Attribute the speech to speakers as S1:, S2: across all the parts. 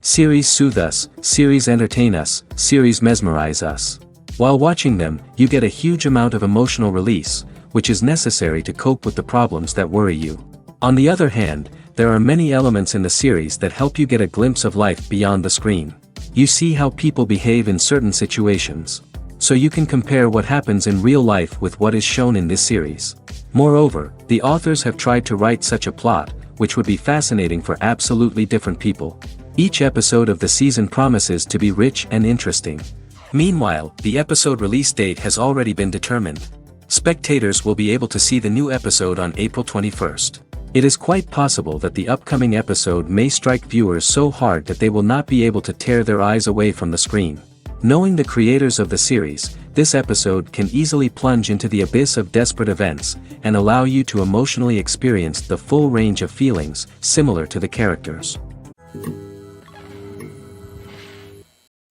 S1: Series soothe us, series entertain us, series mesmerize us. While watching them, you get a huge amount of emotional release, which is necessary to cope with the problems that worry you. On the other hand, there are many elements in the series that help you get a glimpse of life beyond the screen. You see how people behave in certain situations. So you can compare what happens in real life with what is shown in this series. Moreover, the authors have tried to write such a plot, which would be fascinating for absolutely different people. Each episode of the season promises to be rich and interesting. Meanwhile, the episode release date has already been determined. Spectators will be able to see the new episode on April 21st. It is quite possible that the upcoming episode may strike viewers so hard that they will not be able to tear their eyes away from the screen. Knowing the creators of the series, this episode can easily plunge into the abyss of desperate events, and allow you to emotionally experience the full range of feelings, similar to the characters.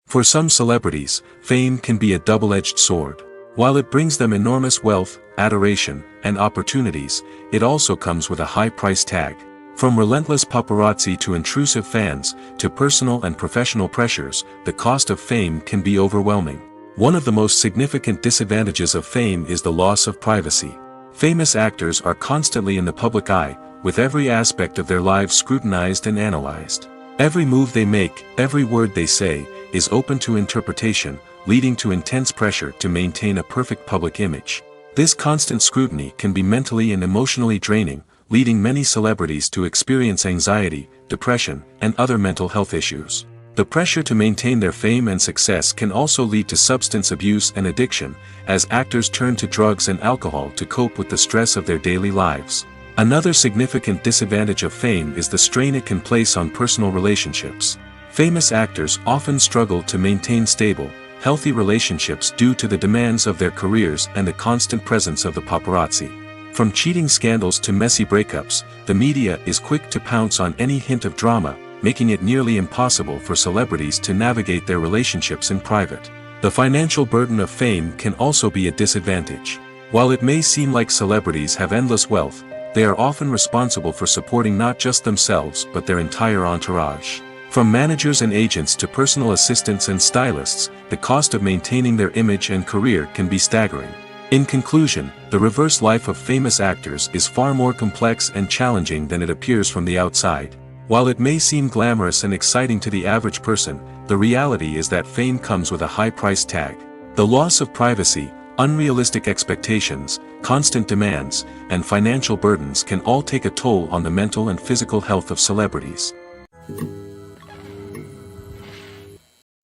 S1: For some celebrities, fame can be a double-edged sword. While it brings them enormous wealth, adoration, and opportunities, it also comes with a high price tag. From relentless paparazzi to intrusive fans, to personal and professional pressures, the cost of fame can be overwhelming. One of the most significant disadvantages of fame is the loss of privacy. Famous actors are constantly in the public eye, with every aspect of their lives scrutinized and analyzed. Every move they make, every word they say, is open to interpretation, leading to intense pressure to maintain a perfect public image. This constant scrutiny can be mentally and emotionally draining, leading many celebrities to experience anxiety, depression, and other mental health issues. The pressure to maintain their fame and success can also lead to substance abuse and addiction, as actors turn to drugs and alcohol to cope with the stress of their daily lives. Another significant disadvantage of fame is the strain it can place on personal relationships. Famous actors often struggle to maintain stable, healthy relationships due to the demands of their careers and the constant presence of the paparazzi. From cheating scandals to messy breakups, the media is quick to pounce on any hint of drama, making it nearly impossible for celebrities to navigate their relationships in private. The financial burden of fame can also be a disadvantage. While it may seem like celebrities have endless wealth, they are often responsible for supporting not just themselves but their entire entourage. From managers and agents to personal assistants and stylists, the cost of maintaining their image and career can be staggering. In conclusion, the reverse life of famous actors is far more complex and challenging than it appears from the outside. While it may seem glamorous and exciting to the average person, the reality is that fame comes with a high price tag. The loss of privacy, unrealistic expectations, constant demands, and financial burdens can all take a toll on the mental and physical health of celebrities.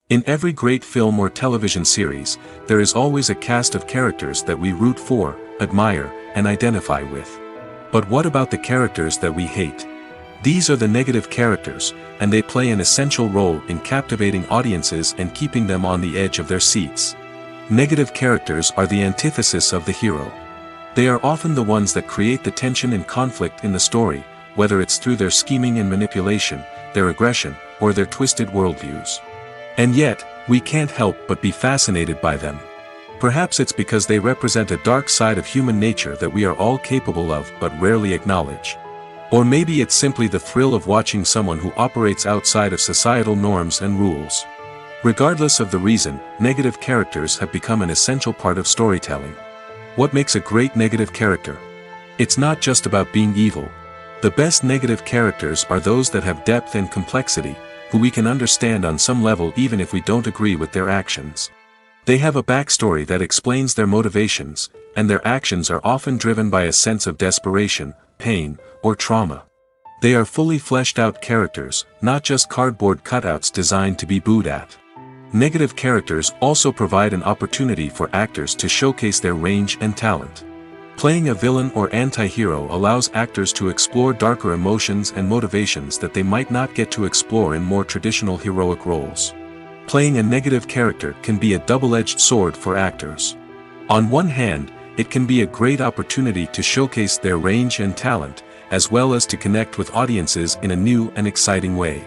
S1: In every great film or television series, there is always a cast of characters that we root for, admire, and identify with. But what about the characters that we hate? These are the negative characters, and they play an essential role in captivating audiences and keeping them on the edge of their seats. Negative characters are the antithesis of the hero. They are often the ones that create the tension and conflict in the story, whether it's through their scheming and manipulation, their aggression, or their twisted worldviews. And yet, we can't help but be fascinated by them. Perhaps it's because they represent a dark side of human nature that we are all capable of but rarely acknowledge. Or maybe it's simply the thrill of watching someone who operates outside of societal norms and rules. Regardless of the reason, negative characters have become an essential part of storytelling. What makes a great negative character? It's not just about being evil. The best negative characters are those that have depth and complexity, who we can understand on some level even if we don't agree with their actions. They have a backstory that explains their motivations, and their actions are often driven by a sense of desperation, pain, or trauma. They are fully fleshed out characters, not just cardboard cutouts designed to be booed at. Negative characters also provide an opportunity for actors to showcase their range and talent. Playing a villain or anti-hero allows actors to explore darker emotions and motivations that they might not get to explore in more traditional heroic roles. Playing a negative character can be a double-edged sword for actors. On one hand, it can be a great opportunity to showcase their range and talent, as well as to connect with audiences in a new and exciting way.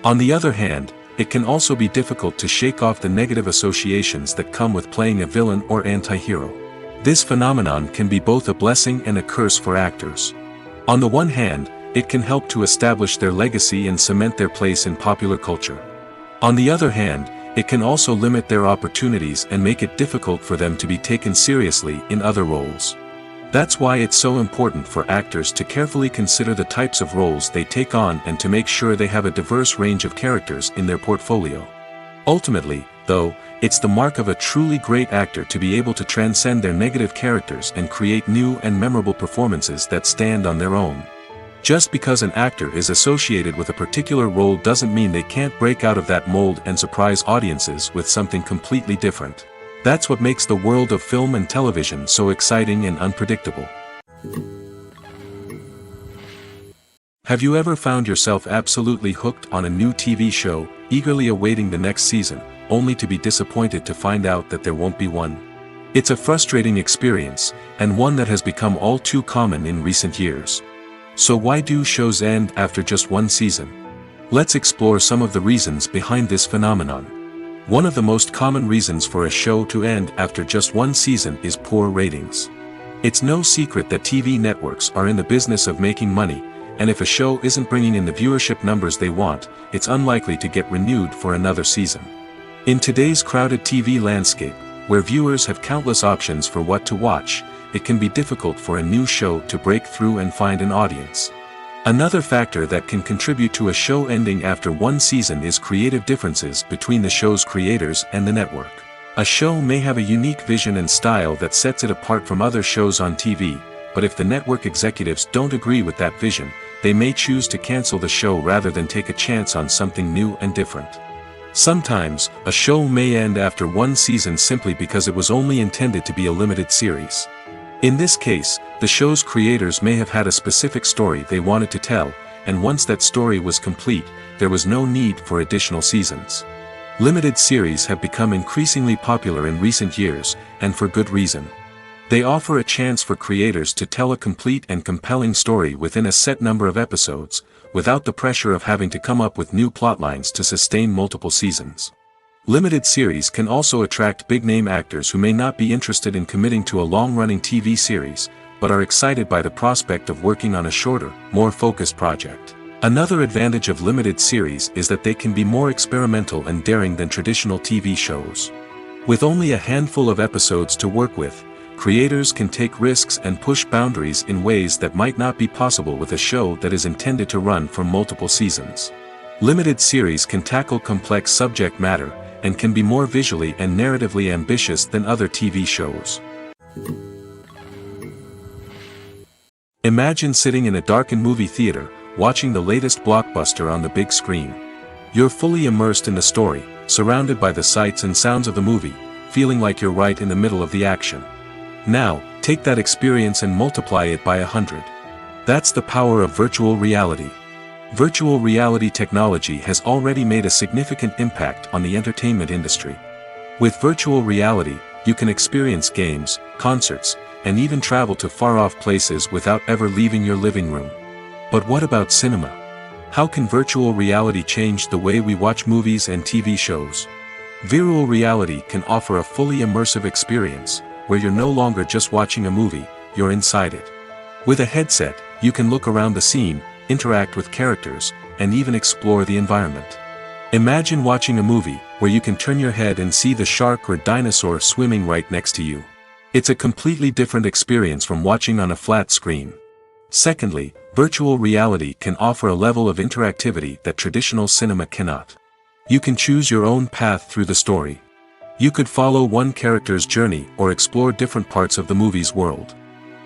S1: On the other hand, it can also be difficult to shake off the negative associations that come with playing a villain or anti-hero. This phenomenon can be both a blessing and a curse for actors. On the one hand, it can help to establish their legacy and cement their place in popular culture. On the other hand, it can also limit their opportunities and make it difficult for them to be taken seriously in other roles. That's why it's so important for actors to carefully consider the types of roles they take on and to make sure they have a diverse range of characters in their portfolio. Ultimately, though, it's the mark of a truly great actor to be able to transcend their negative characters and create new and memorable performances that stand on their own. Just because an actor is associated with a particular role doesn't mean they can't break out of that mold and surprise audiences with something completely different. That's what makes the world of film and television so exciting and unpredictable. Have you ever found yourself absolutely hooked on a new TV show, eagerly awaiting the next season, only to be disappointed to find out that there won't be one? It's a frustrating experience, and one that has become all too common in recent years. So why do shows end after just one season? Let's explore some of the reasons behind this phenomenon. One of the most common reasons for a show to end after just one season is poor ratings. It's no secret that TV networks are in the business of making money, and if a show isn't bringing in the viewership numbers they want, it's unlikely to get renewed for another season. In today's crowded TV landscape, where viewers have countless options for what to watch, it can be difficult for a new show to break through and find an audience. Another factor that can contribute to a show ending after one season is creative differences between the show's creators and the network. A show may have a unique vision and style that sets it apart from other shows on TV, but if the network executives don't agree with that vision, they may choose to cancel the show rather than take a chance on something new and different. Sometimes, a show may end after one season simply because it was only intended to be a limited series. In this case, the show's creators may have had a specific story they wanted to tell, and once that story was complete, there was no need for additional seasons. Limited series have become increasingly popular in recent years, and for good reason. They offer a chance for creators to tell a complete and compelling story within a set number of episodes, without the pressure of having to come up with new plotlines to sustain multiple seasons. Limited series can also attract big-name actors who may not be interested in committing to a long-running TV series, but are excited by the prospect of working on a shorter, more focused project. Another advantage of limited series is that they can be more experimental and daring than traditional TV shows. With only a handful of episodes to work with, creators can take risks and push boundaries in ways that might not be possible with a show that is intended to run for multiple seasons. Limited series can tackle complex subject matter, and can be more visually and narratively ambitious than other TV shows. Imagine sitting in a darkened movie theater, watching the latest blockbuster on the big screen. You're fully immersed in the story, surrounded by the sights and sounds of the movie, feeling like you're right in the middle of the action. Now, take that experience and multiply it by 100. That's the power of virtual reality. Virtual reality technology has already made a significant impact on the entertainment industry. With virtual reality, you can experience games, concerts, and even travel to far-off places without ever leaving your living room. But what about cinema? How can virtual reality change the way we watch movies and TV shows? Virtual reality can offer a fully immersive experience, where you're no longer just watching a movie, you're inside it. With a headset, you can look around the scene, interact with characters, and even explore the environment. Imagine watching a movie where you can turn your head and see the shark or dinosaur swimming right next to you. It's a completely different experience from watching on a flat screen. Secondly, virtual reality can offer a level of interactivity that traditional cinema cannot. You can choose your own path through the story. You could follow one character's journey or explore different parts of the movie's world.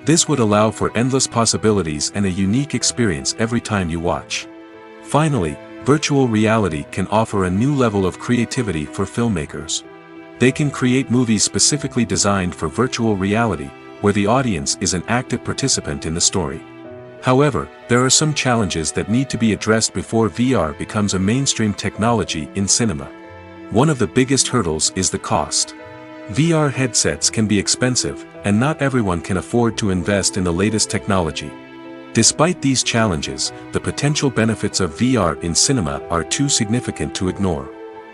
S1: This would allow for endless possibilities and a unique experience every time you watch. Finally, virtual reality can offer a new level of creativity for filmmakers. They can create movies specifically designed for virtual reality, where the audience is an active participant in the story. However, there are some challenges that need to be addressed before VR becomes a mainstream technology in cinema. One of the biggest hurdles is the cost. VR headsets can be expensive, and not everyone can afford to invest in the latest technology. Despite these challenges, the potential benefits of VR in cinema are too significant to ignore.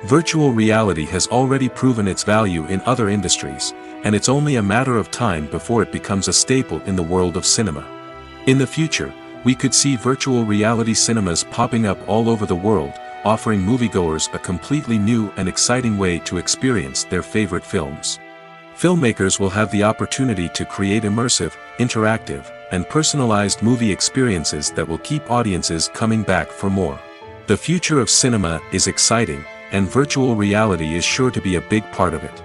S1: Virtual reality has already proven its value in other industries, and it's only a matter of time before it becomes a staple in the world of cinema. In the future, We could see virtual reality cinemas popping up all over the world, offering moviegoers a completely new and exciting way to experience their favorite films. Filmmakers will have the opportunity to create immersive, interactive, and personalized movie experiences that will keep audiences coming back for more. The future of cinema is exciting, and virtual reality is sure to be a big part of it.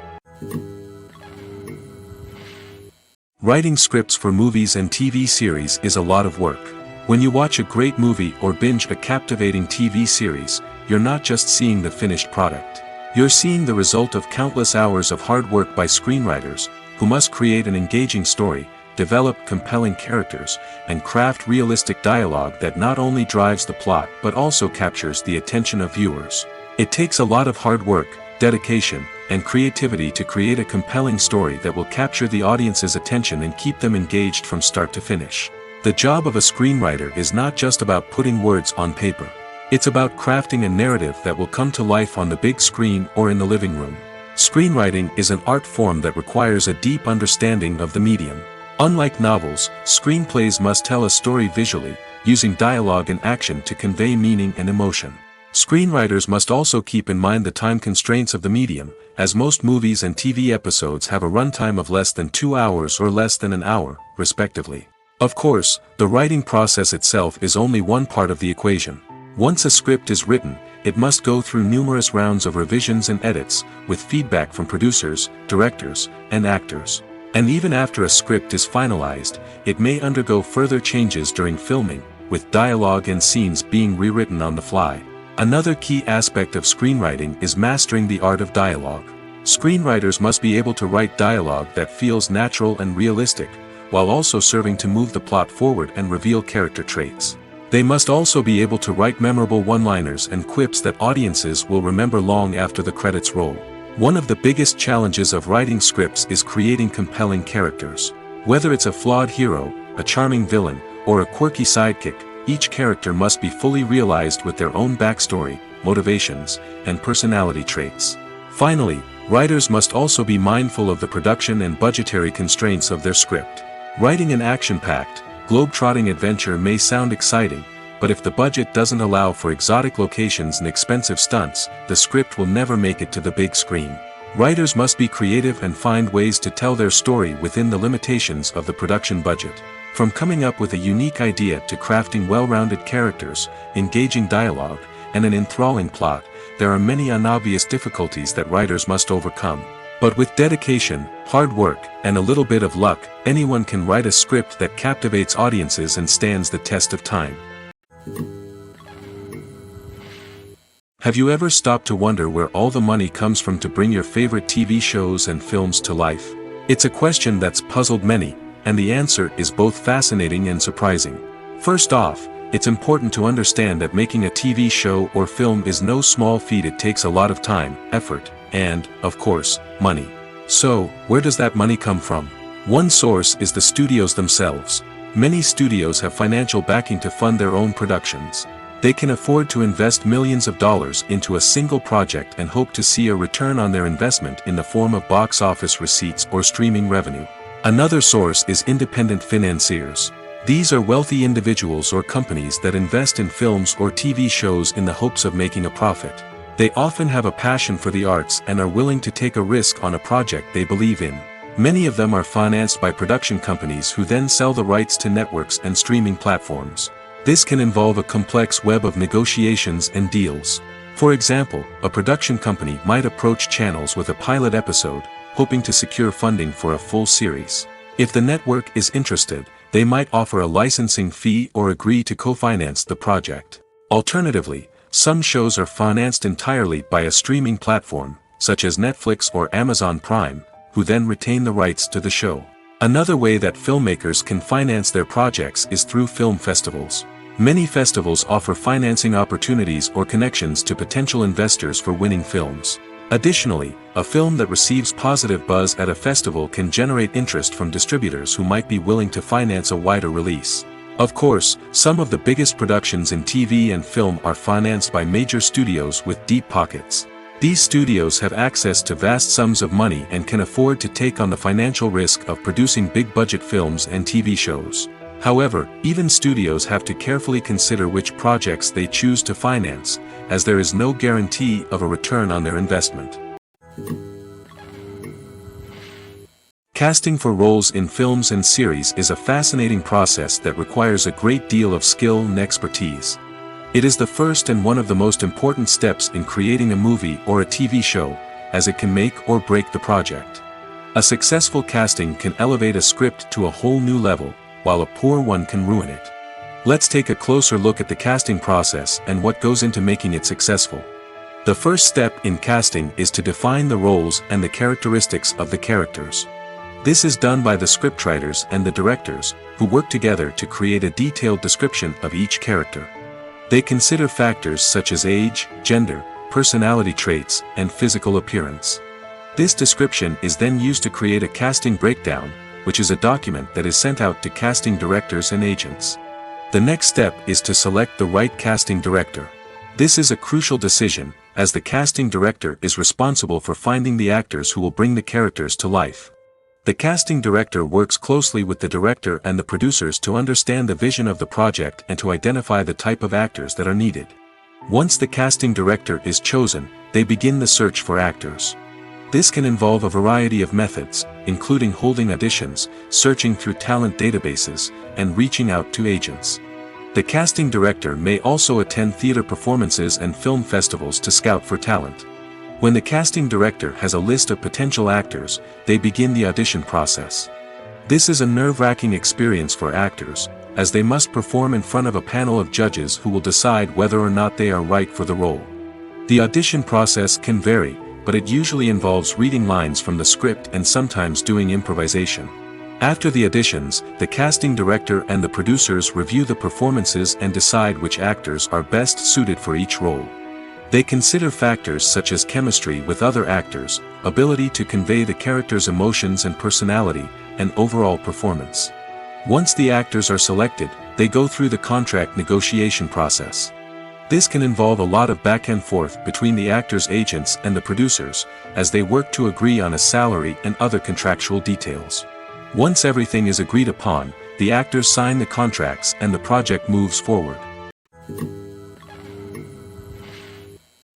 S1: Writing scripts for movies and TV series is a lot of work. When you watch a great movie or binge a captivating TV series, you're not just seeing the finished product. You're seeing the result of countless hours of hard work by screenwriters, who must create an engaging story, develop compelling characters, and craft realistic dialogue that not only drives the plot but also captures the attention of viewers. It takes a lot of hard work, dedication, and creativity to create a compelling story that will capture the audience's attention and keep them engaged from start to finish. The job of a screenwriter is not just about putting words on paper. It's about crafting a narrative that will come to life on the big screen or in the living room. Screenwriting is an art form that requires a deep understanding of the medium. Unlike novels, screenplays must tell a story visually, using dialogue and action to convey meaning and emotion. Screenwriters must also keep in mind the time constraints of the medium, as most movies and TV episodes have a runtime of less than 2 hours or less than an hour, respectively. Of course, the writing process itself is only one part of the equation. Once a script is written, it must go through numerous rounds of revisions and edits, with feedback from producers, directors, and actors. And even after a script is finalized, it may undergo further changes during filming, with dialogue and scenes being rewritten on the fly. Another key aspect of screenwriting is mastering the art of dialogue. Screenwriters must be able to write dialogue that feels natural and realistic, while also serving to move the plot forward and reveal character traits. They must also be able to write memorable one-liners and quips that audiences will remember long after the credits roll. One of the biggest challenges of writing scripts is creating compelling characters. Whether it's a flawed hero, a charming villain, or a quirky sidekick, each character must be fully realized with their own backstory, motivations, and personality traits. Finally, writers must also be mindful of the production and budgetary constraints of their script. Writing an action-packed, globe-trotting adventure may sound exciting, but if the budget doesn't allow for exotic locations and expensive stunts, the script will never make it to the big screen. Writers must be creative and find ways to tell their story within the limitations of the production budget. From coming up with a unique idea to crafting well-rounded characters, engaging dialogue, and an enthralling plot, there are many unobvious difficulties that writers must overcome. But with dedication, hard work, and a little bit of luck, anyone can write a script that captivates audiences and stands the test of time. Have you ever stopped to wonder where all the money comes from to bring your favorite TV shows and films to life? It's a question that's puzzled many, and the answer is both fascinating and surprising. First off, it's important to understand that making a TV show or film is no small feat. It takes a lot of time, effort, and, of course, money. So, where does that money come from? One source is the studios themselves. Many studios have financial backing to fund their own productions. They can afford to invest millions of dollars into a single project and hope to see a return on their investment in the form of box office receipts or streaming revenue. Another source is independent financiers. These are wealthy individuals or companies that invest in films or TV shows in the hopes of making a profit. They often have a passion for the arts and are willing to take a risk on a project they believe in. Many of them are financed by production companies who then sell the rights to networks and streaming platforms. This can involve a complex web of negotiations and deals. For example, a production company might approach channels with a pilot episode, hoping to secure funding for a full series. If the network is interested, they might offer a licensing fee or agree to co-finance the project. Alternatively, some shows are financed entirely by a streaming platform, such as Netflix or Amazon Prime, who then retain the rights to the show. Another way that filmmakers can finance their projects is through film festivals. Many festivals offer financing opportunities or connections to potential investors for winning films. Additionally, a film that receives positive buzz at a festival can generate interest from distributors who might be willing to finance a wider release. Of course, some of the biggest productions in TV and film are financed by major studios with deep pockets. These studios have access to vast sums of money and can afford to take on the financial risk of producing big-budget films and TV shows. However, even studios have to carefully consider which projects they choose to finance, as there is no guarantee of a return on their investment. Casting for roles in films and series is a fascinating process that requires a great deal of skill and expertise. It is the first and one of the most important steps in creating a movie or a TV show, as it can make or break the project. A successful casting can elevate a script to a whole new level, while a poor one can ruin it. Let's take a closer look at the casting process and what goes into making it successful. The first step in casting is to define the roles and the characteristics of the characters. This is done by the scriptwriters and the directors, who work together to create a detailed description of each character. They consider factors such as age, gender, personality traits, and physical appearance. This description is then used to create a casting breakdown, which is a document that is sent out to casting directors and agents. The next step is to select the right casting director. This is a crucial decision, as the casting director is responsible for finding the actors who will bring the characters to life. The casting director works closely with the director and the producers to understand the vision of the project and to identify the type of actors that are needed. Once the casting director is chosen, they begin the search for actors. This can involve a variety of methods, including holding auditions, searching through talent databases, and reaching out to agents. The casting director may also attend theater performances and film festivals to scout for talent. When the casting director has a list of potential actors, they begin the audition process. This is a nerve-wracking experience for actors, as they must perform in front of a panel of judges who will decide whether or not they are right for the role. The audition process can vary, but it usually involves reading lines from the script and sometimes doing improvisation. After the auditions, the casting director and the producers review the performances and decide which actors are best suited for each role. They consider factors such as chemistry with other actors, ability to convey the character's emotions and personality, and overall performance. Once the actors are selected, they go through the contract negotiation process. This can involve a lot of back and forth between the actors' agents and the producers, as they work to agree on a salary and other contractual details. Once everything is agreed upon, the actors sign the contracts and the project moves forward.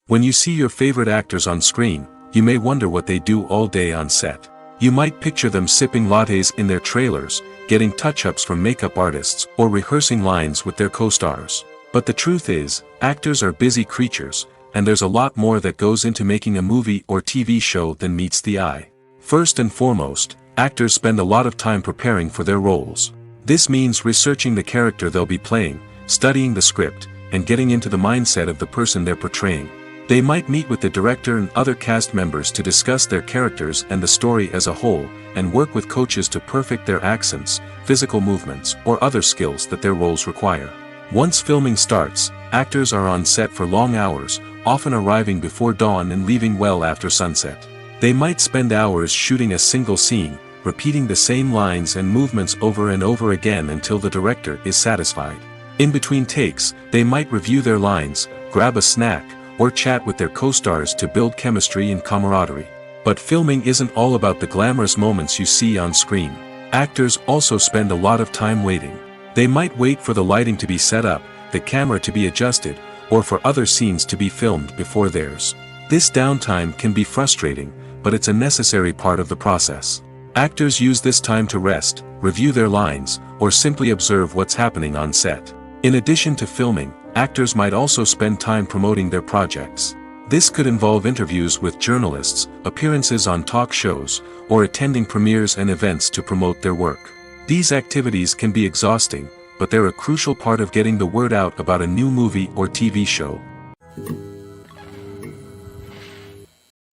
S1: When you see your favorite actors on screen, you may wonder what they do all day on set. You might picture them sipping lattes in their trailers, getting touch-ups from makeup artists, or rehearsing lines with their co-stars. But the truth is, actors are busy creatures, and there's a lot more that goes into making a movie or TV show than meets the eye. First and foremost, actors spend a lot of time preparing for their roles. This means researching the character they'll be playing, studying the script, and getting into the mindset of the person they're portraying. They might meet with the director and other cast members to discuss their characters and the story as a whole, and work with coaches to perfect their accents, physical movements, or other skills that their roles require. Once filming starts, actors are on set for long hours, often arriving before dawn and leaving well after sunset. They might spend hours shooting a single scene, repeating the same lines and movements over and over again until the director is satisfied. In between takes, they might review their lines, grab a snack, or chat with their co-stars to build chemistry and camaraderie. But filming isn't all about the glamorous moments you see on screen. Actors also spend a lot of time waiting. They might wait for the lighting to be set up, the camera to be adjusted, or for other scenes to be filmed before theirs. This downtime can be frustrating, but it's a necessary part of the process. Actors use this time to rest, review their lines, or simply observe what's happening on set. In addition to filming, actors might also spend time promoting their projects. This could involve interviews with journalists, appearances on talk shows, or attending premieres and events to promote their work. These activities can be exhausting, but they're a crucial part of getting the word out about a new movie or TV show.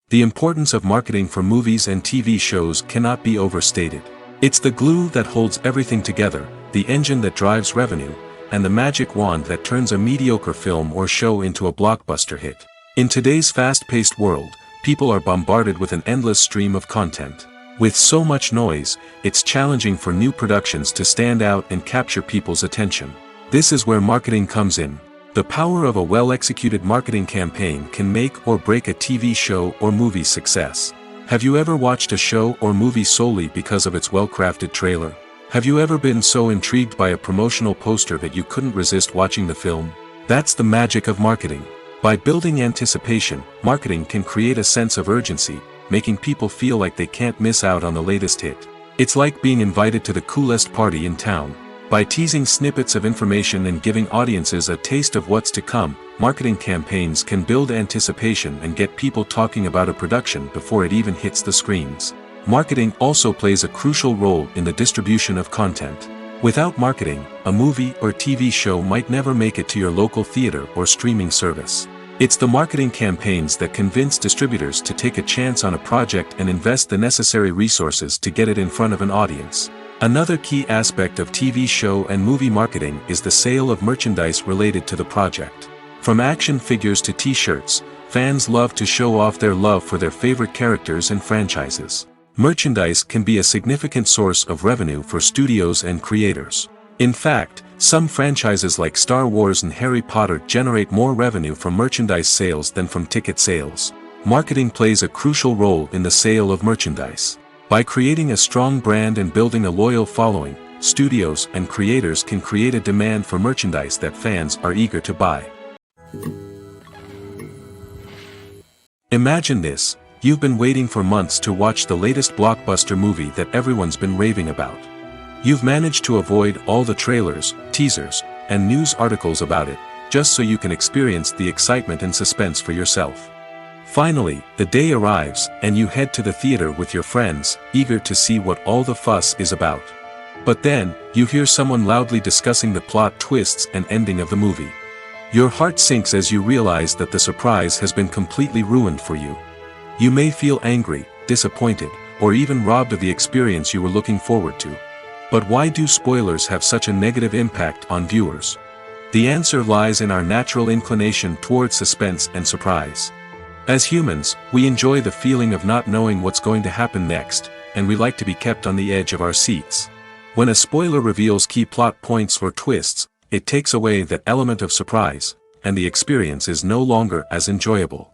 S1: The importance of marketing for movies and TV shows cannot be overstated. It's the glue that holds everything together, the engine that drives revenue, and the magic wand that turns a mediocre film or show into a blockbuster hit. In today's fast-paced world, people are bombarded with an endless stream of content. With so much noise, it's challenging for new productions to stand out and capture people's attention. This is where marketing comes in. The power of a well-executed marketing campaign can make or break a TV show or movie's success. Have you ever watched a show or movie solely because of its well-crafted trailer? Have you ever been so intrigued by a promotional poster that you couldn't resist watching the film? That's the magic of marketing. By building anticipation, marketing can create a sense of urgency, making people feel like they can't miss out on the latest hit. It's like being invited to the coolest party in town. By teasing snippets of information and giving audiences a taste of what's to come, marketing campaigns can build anticipation and get people talking about a production before it even hits the screens. Marketing also plays a crucial role in the distribution of content. Without marketing, a movie or TV show might never make it to your local theater or streaming service. It's the marketing campaigns that convince distributors to take a chance on a project and invest the necessary resources to get it in front of an audience. Another key aspect of TV show and movie marketing is the sale of merchandise related to the project. From action figures to t-shirts, fans love to show off their love for their favorite characters and franchises. Merchandise can be a significant source of revenue for studios and creators. In fact, some franchises like Star Wars and Harry Potter generate more revenue from merchandise sales than from ticket sales. Marketing plays a crucial role in the sale of merchandise. By creating a strong brand and building a loyal following, studios and creators can create a demand for merchandise that fans are eager to buy. Imagine this. You've been waiting for months to watch the latest blockbuster movie that everyone's been raving about. You've managed to avoid all the trailers, teasers, and news articles about it, just so you can experience the excitement and suspense for yourself. Finally, the day arrives, and you head to the theater with your friends, eager to see what all the fuss is about. But then, you hear someone loudly discussing the plot twists and ending of the movie. Your heart sinks as you realize that the surprise has been completely ruined for you. You may feel angry, disappointed, or even robbed of the experience you were looking forward to. But why do spoilers have such a negative impact on viewers? The answer lies in our natural inclination towards suspense and surprise. As humans, we enjoy the feeling of not knowing what's going to happen next, and we like to be kept on the edge of our seats. When a spoiler reveals key plot points or twists, it takes away that element of surprise, and the experience is no longer as enjoyable.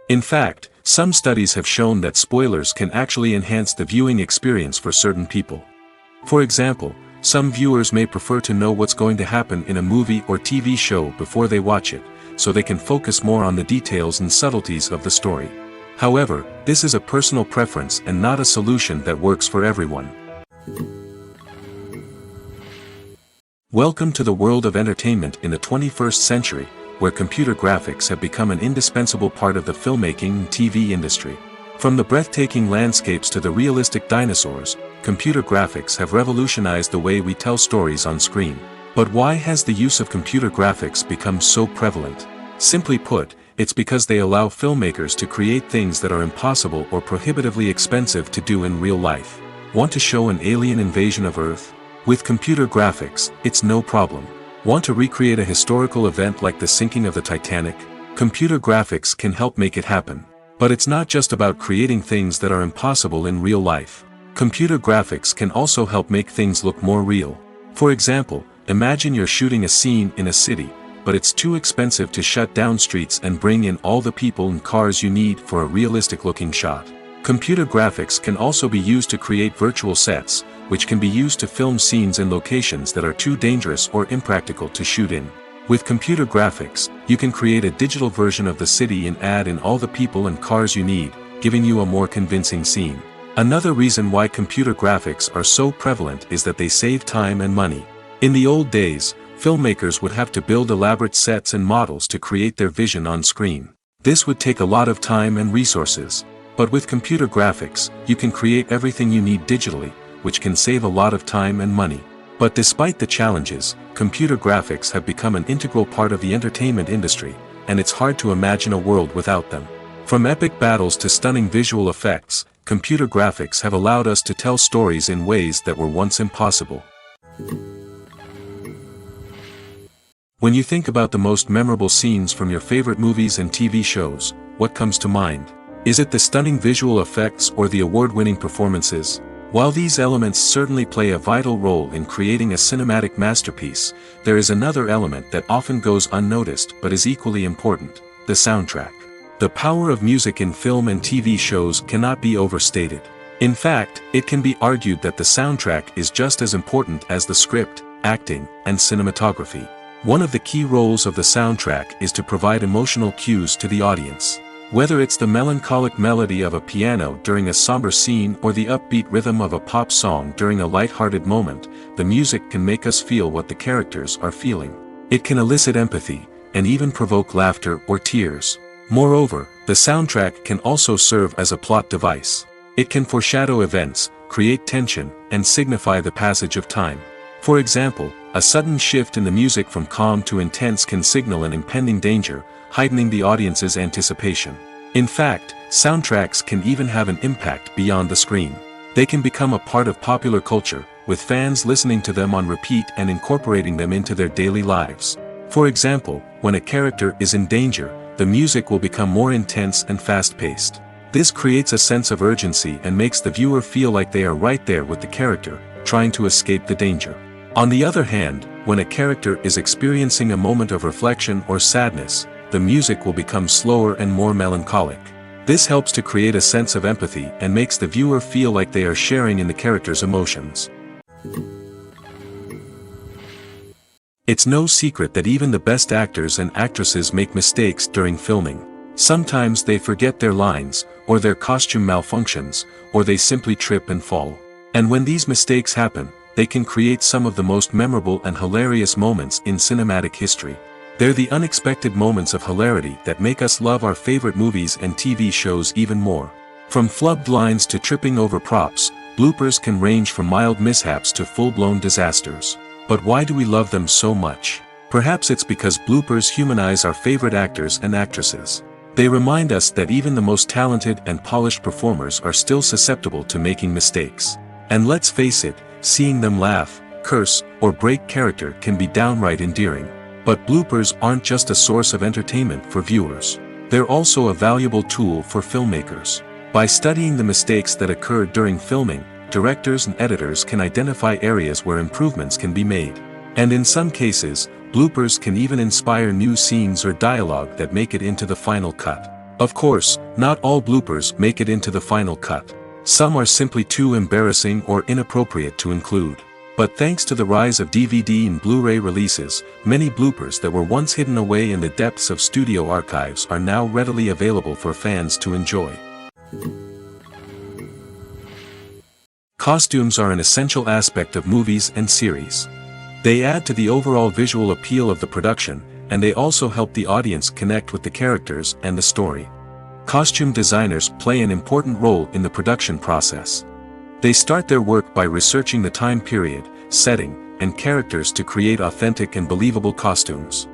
S1: In fact, some studies have shown that spoilers can actually enhance the viewing experience for certain people. For example, some viewers may prefer to know what's going to happen in a movie or TV show before they watch it, so they can focus more on the details and subtleties of the story. However, this is a personal preference and not a solution that works for everyone. Welcome to the world of entertainment in the 21st century, where computer graphics have become an indispensable part of the filmmaking and TV industry. From the breathtaking landscapes to the realistic dinosaurs, computer graphics have revolutionized the way we tell stories on screen. But why has the use of computer graphics become so prevalent? Simply put, it's because they allow filmmakers to create things that are impossible or prohibitively expensive to do in real life. Want to show an alien invasion of Earth? With computer graphics, it's no problem. Want to recreate a historical event like the sinking of the Titanic? Computer graphics can help make it happen. But it's not just about creating things that are impossible in real life. Computer graphics can also help make things look more real. For example, imagine you're shooting a scene in a city, but it's too expensive to shut down streets and bring in all the people and cars you need for a realistic-looking shot. Computer graphics can also be used to create virtual sets, which can be used to film scenes in locations that are too dangerous or impractical to shoot in. With computer graphics, you can create a digital version of the city and add in all the people and cars you need, giving you a more convincing scene. Another reason why computer graphics are so prevalent is that they save time and money. In the old days, filmmakers would have to build elaborate sets and models to create their vision on screen. This would take a lot of time and resources. But with computer graphics, you can create everything you need digitally, which can save a lot of time and money. But despite the challenges, computer graphics have become an integral part of the entertainment industry, and it's hard to imagine a world without them. From epic battles to stunning visual effects, computer graphics have allowed us to tell stories in ways that were once impossible. When you think about the most memorable scenes from your favorite movies and TV shows, what comes to mind? Is it the stunning visual effects or the award-winning performances? While these elements certainly play a vital role in creating a cinematic masterpiece, there is another element that often goes unnoticed but is equally important: the soundtrack. The power of music in film and TV shows cannot be overstated. In fact, it can be argued that the soundtrack is just as important as the script, acting, and cinematography. One of the key roles of the soundtrack is to provide emotional cues to the audience. Whether it's the melancholic melody of a piano during a somber scene or the upbeat rhythm of a pop song during a light-hearted moment, the music can make us feel what the characters are feeling. It can elicit empathy, and even provoke laughter or tears. Moreover, the soundtrack can also serve as a plot device. It can foreshadow events, create tension, and signify the passage of time. For example, a sudden shift in the music from calm to intense can signal an impending danger, heightening the audience's anticipation. In fact, soundtracks can even have an impact beyond the screen. They can become a part of popular culture, with fans listening to them on repeat and incorporating them into their daily lives. For example, when a character is in danger, the music will become more intense and fast-paced. This creates a sense of urgency and makes the viewer feel like they are right there with the character, trying to escape the danger. On the other hand, when a character is experiencing a moment of reflection or sadness, the music will become slower and more melancholic. This helps to create a sense of empathy and makes the viewer feel like they are sharing in the character's emotions. It's no secret that even the best actors and actresses make mistakes during filming. Sometimes they forget their lines, or their costume malfunctions, or they simply trip and fall. And when these mistakes happen, they can create some of the most memorable and hilarious moments in cinematic history. They're the unexpected moments of hilarity that make us love our favorite movies and TV shows even more. From flubbed lines to tripping over props, bloopers can range from mild mishaps to full-blown disasters. But why do we love them so much? Perhaps it's because bloopers humanize our favorite actors and actresses. They remind us that even the most talented and polished performers are still susceptible to making mistakes. And let's face it, seeing them laugh, curse, or break character can be downright endearing. But bloopers aren't just a source of entertainment for viewers. They're also a valuable tool for filmmakers. By studying the mistakes that occurred during filming, directors and editors can identify areas where improvements can be made. And in some cases, bloopers can even inspire new scenes or dialogue that make it into the final cut. Of course, not all bloopers make it into the final cut. Some are simply too embarrassing or inappropriate to include. But thanks to the rise of DVD and Blu-ray releases, many bloopers that were once hidden away in the depths of studio archives are now readily available for fans to enjoy. Costumes are an essential aspect of movies and series. They add to the overall visual appeal of the production, and they also help the audience connect with the characters and the story. Costume designers play an important role in the production process. They start their work by researching the time period, setting, and characters to create authentic and believable costumes.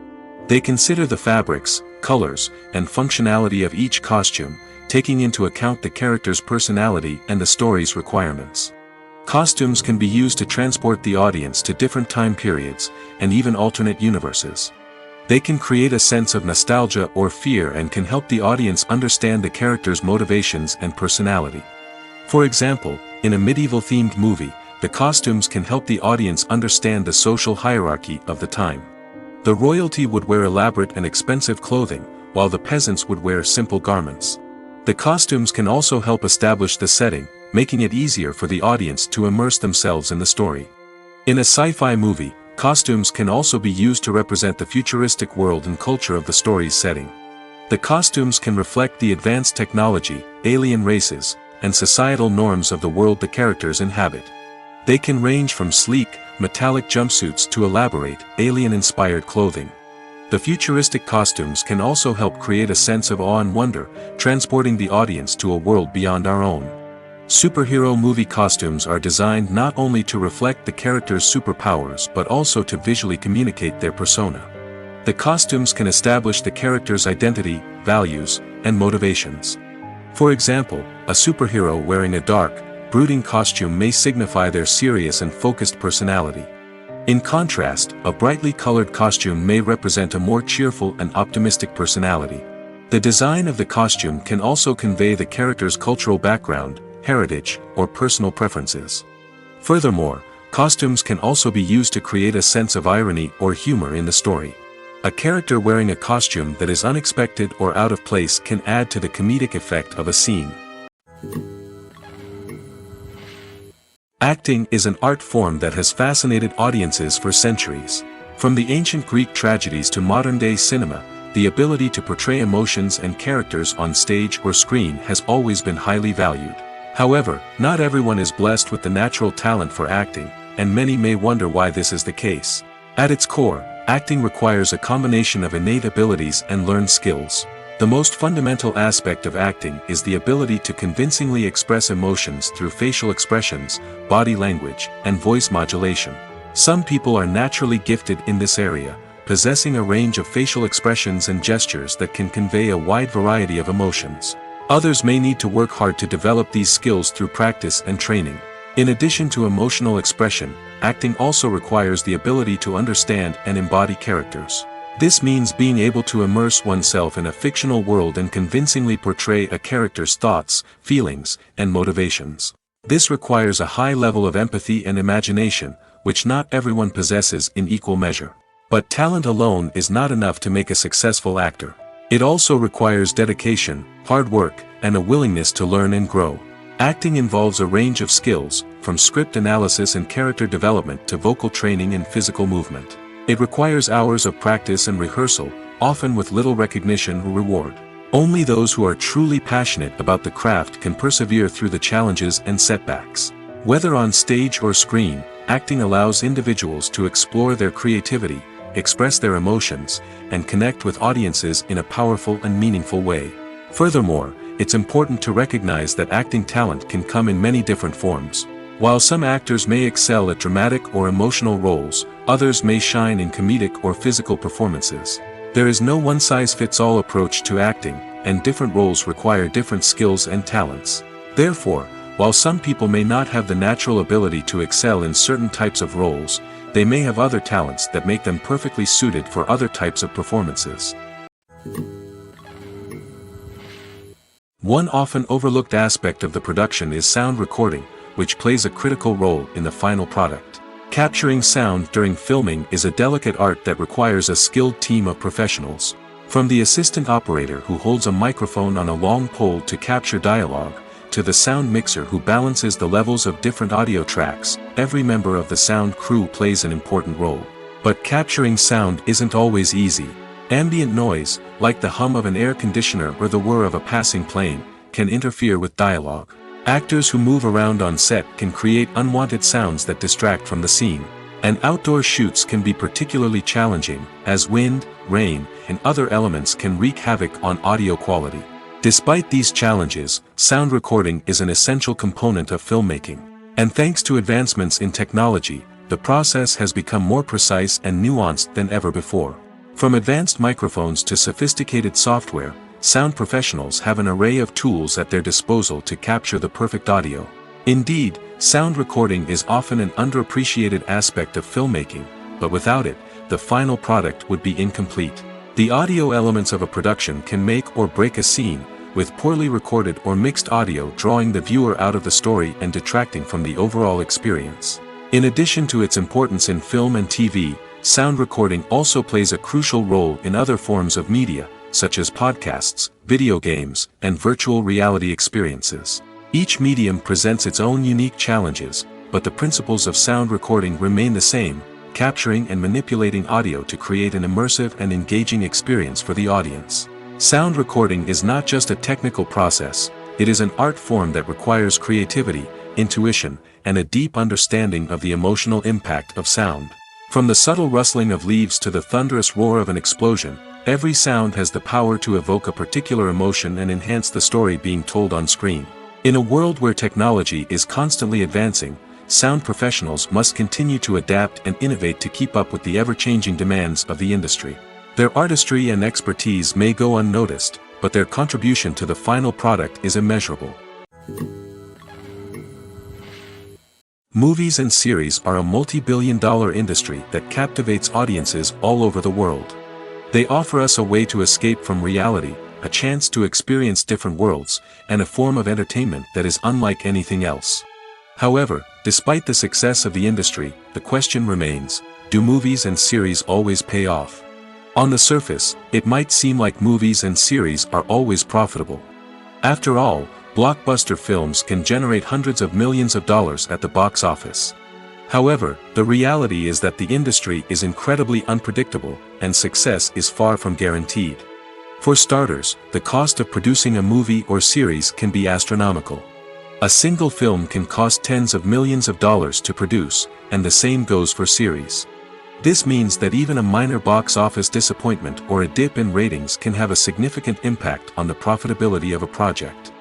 S1: They consider the fabrics, colors, and functionality of each costume, taking into account the character's personality and the story's requirements. Costumes can be used to transport the audience to different time periods, and even alternate universes. They can create a sense of nostalgia or fear and can help the audience understand the character's motivations and personality. For example, in a medieval-themed movie, the costumes can help the audience understand the social hierarchy of the time. The royalty would wear elaborate and expensive clothing, while the peasants would wear simple garments. The costumes can also help establish the setting, making it easier for the audience to immerse themselves in the story. In a sci-fi movie, costumes can also be used to represent the futuristic world and culture of the story's setting. The costumes can reflect the advanced technology, alien races, and societal norms of the world the characters inhabit. They can range from sleek, metallic jumpsuits to elaborate, alien-inspired clothing. The futuristic costumes can also help create a sense of awe and wonder, transporting the audience to a world beyond our own. Superhero movie costumes are designed not only to reflect the character's superpowers but also to visually communicate their persona. The costumes can establish the character's identity, values, and motivations. For example, a superhero wearing a dark, brooding costume may signify their serious and focused personality. In contrast, a brightly colored costume may represent a more cheerful and optimistic personality. The design of the costume can also convey the character's cultural background, heritage, or personal preferences. Furthermore, costumes can also be used to create a sense of irony or humor in the story. A character wearing a costume that is unexpected or out of place can add to the comedic effect of a scene. Acting is an art form that has fascinated audiences for centuries. From the ancient Greek tragedies to modern-day cinema, the ability to portray emotions and characters on stage or screen has always been highly valued. However, not everyone is blessed with the natural talent for acting, and many may wonder why this is the case. At its core, acting requires a combination of innate abilities and learned skills. The most fundamental aspect of acting is the ability to convincingly express emotions through facial expressions, body language, and voice modulation. Some people are naturally gifted in this area, possessing a range of facial expressions and gestures that can convey a wide variety of emotions. Others may need to work hard to develop these skills through practice and training. In addition to emotional expression, acting also requires the ability to understand and embody characters. This means being able to immerse oneself in a fictional world and convincingly portray a character's thoughts, feelings, and motivations. This requires a high level of empathy and imagination, which not everyone possesses in equal measure. But talent alone is not enough to make a successful actor. It also requires dedication, hard work, and a willingness to learn and grow. Acting involves a range of skills, from script analysis and character development to vocal training and physical movement. It requires hours of practice and rehearsal, often with little recognition or reward. Only those who are truly passionate about the craft can persevere through the challenges and setbacks. Whether on stage or screen, acting allows individuals to explore their creativity, express their emotions, and connect with audiences in a powerful and meaningful way. Furthermore, it's important to recognize that acting talent can come in many different forms. While some actors may excel at dramatic or emotional roles, others may shine in comedic or physical performances. There is no one-size-fits-all approach to acting, and different roles require different skills and talents. Therefore, while some people may not have the natural ability to excel in certain types of roles, they may have other talents that make them perfectly suited for other types of performances. One often overlooked aspect of the production is sound recording, which plays a critical role in the final product. Capturing sound during filming is a delicate art that requires a skilled team of professionals. From the assistant operator who holds a microphone on a long pole to capture dialogue, to the sound mixer who balances the levels of different audio tracks, every member of the sound crew plays an important role. But capturing sound isn't always easy. Ambient noise, like the hum of an air conditioner or the whir of a passing plane, can interfere with dialogue. Actors who move around on set can create unwanted sounds that distract from the scene. And outdoor shoots can be particularly challenging, as wind, rain, and other elements can wreak havoc on audio quality. Despite these challenges, sound recording is an essential component of filmmaking. And thanks to advancements in technology, the process has become more precise and nuanced than ever before. From advanced microphones to sophisticated software, sound professionals have an array of tools at their disposal to capture the perfect audio. Indeed, sound recording is often an underappreciated aspect of filmmaking, but without it, the final product would be incomplete. The audio elements of a production can make or break a scene, with poorly recorded or mixed audio drawing the viewer out of the story and detracting from the overall experience. In addition to its importance in film and TV, sound recording also plays a crucial role in other forms of media, such as podcasts, video games, and virtual reality experiences. Each medium presents its own unique challenges, but the principles of sound recording remain the same, capturing and manipulating audio to create an immersive and engaging experience for the audience. Sound recording is not just a technical process, it is an art form that requires creativity, intuition, and a deep understanding of the emotional impact of sound. From the subtle rustling of leaves to the thunderous roar of an explosion, every sound has the power to evoke a particular emotion and enhance the story being told on screen. In a world where technology is constantly advancing, sound professionals must continue to adapt and innovate to keep up with the ever-changing demands of the industry. Their artistry and expertise may go unnoticed, but their contribution to the final product is immeasurable. Movies and series are a multi-billion-dollar industry that captivates audiences all over the world. They offer us a way to escape from reality, a chance to experience different worlds, and a form of entertainment that is unlike anything else. However, despite the success of the industry, the question remains, do movies and series always pay off? On the surface, it might seem like movies and series are always profitable. After all, blockbuster films can generate hundreds of millions of dollars at the box office. However, the reality is that the industry is incredibly unpredictable, and success is far from guaranteed. For starters, the cost of producing a movie or series can be astronomical. A single film can cost tens of millions of dollars to produce, and the same goes for series. This means that even a minor box office disappointment or a dip in ratings can have a significant impact on the profitability of a project.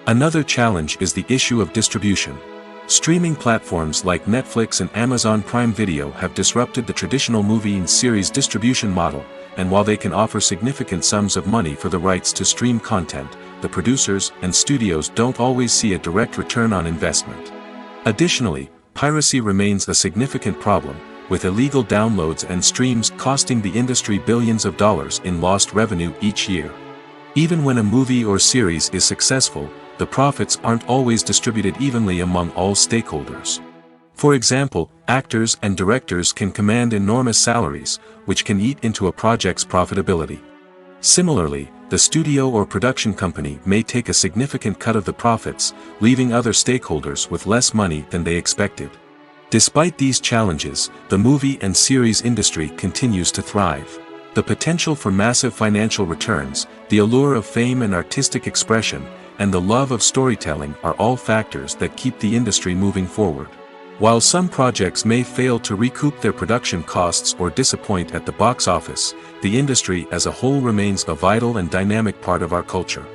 S1: Another challenge is the issue of distribution. Streaming platforms like Netflix and Amazon Prime Video have disrupted the traditional movie and series distribution model, and while they can offer significant sums of money for the rights to stream content, the producers and studios don't always see a direct return on investment. Additionally, piracy remains a significant problem, with illegal downloads and streams costing the industry billions of dollars in lost revenue each year. Even when a movie or series is successful, the profits aren't always distributed evenly among all stakeholders. For example, actors and directors can command enormous salaries, which can eat into a project's profitability. Similarly, the studio or production company may take a significant cut of the profits, leaving other stakeholders with less money than they expected. Despite these challenges, the movie and series industry continues to thrive. The potential for massive financial returns, the allure of fame and artistic expression, and the love of storytelling are all factors that keep the industry moving forward. While some projects may fail to recoup their production costs or disappoint at the box office, the industry as a whole remains a vital and dynamic part of our culture.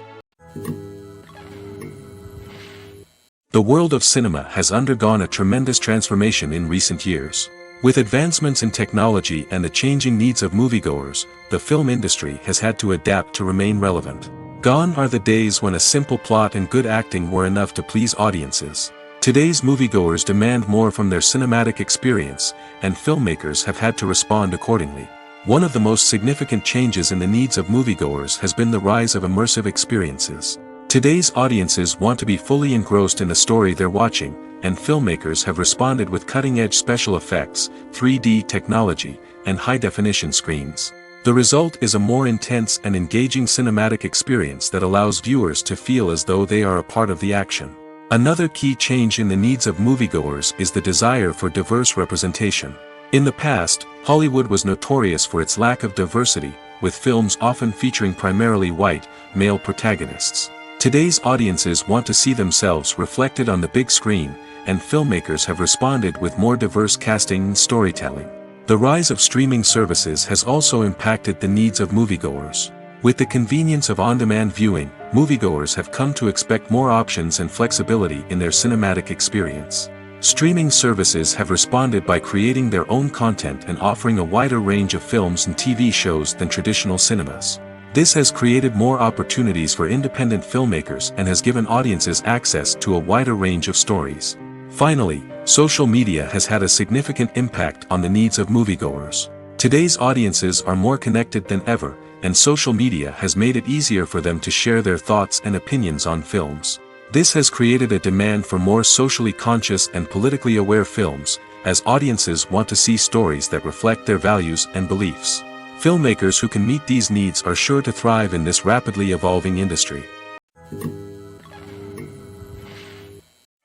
S1: The world of cinema has undergone a tremendous transformation in recent years. With advancements in technology and the changing needs of moviegoers, the film industry has had to adapt to remain relevant. Gone are the days when a simple plot and good acting were enough to please audiences. Today's moviegoers demand more from their cinematic experience, and filmmakers have had to respond accordingly. One of the most significant changes in the needs of moviegoers has been the rise of immersive experiences. Today's audiences want to be fully engrossed in the story they're watching, and filmmakers have responded with cutting-edge special effects, 3D technology, and high-definition screens. The result is a more intense and engaging cinematic experience that allows viewers to feel as though they are a part of the action. Another key change in the needs of moviegoers is the desire for diverse representation. In the past, Hollywood was notorious for its lack of diversity, with films often featuring primarily white, male protagonists. Today's audiences want to see themselves reflected on the big screen, and filmmakers have responded with more diverse casting and storytelling. The rise of streaming services has also impacted the needs of moviegoers. With the convenience of on-demand viewing, moviegoers have come to expect more options and flexibility in their cinematic experience. Streaming services have responded by creating their own content and offering a wider range of films and TV shows than traditional cinemas. This has created more opportunities for independent filmmakers and has given audiences access to a wider range of stories. Finally, social media has had a significant impact on the needs of moviegoers. Today's audiences are more connected than ever, and social media has made it easier for them to share their thoughts and opinions on films. This has created a demand for more socially conscious and politically aware films, as audiences want to see stories that reflect their values and beliefs. Filmmakers who can meet these needs are sure to thrive in this rapidly evolving industry.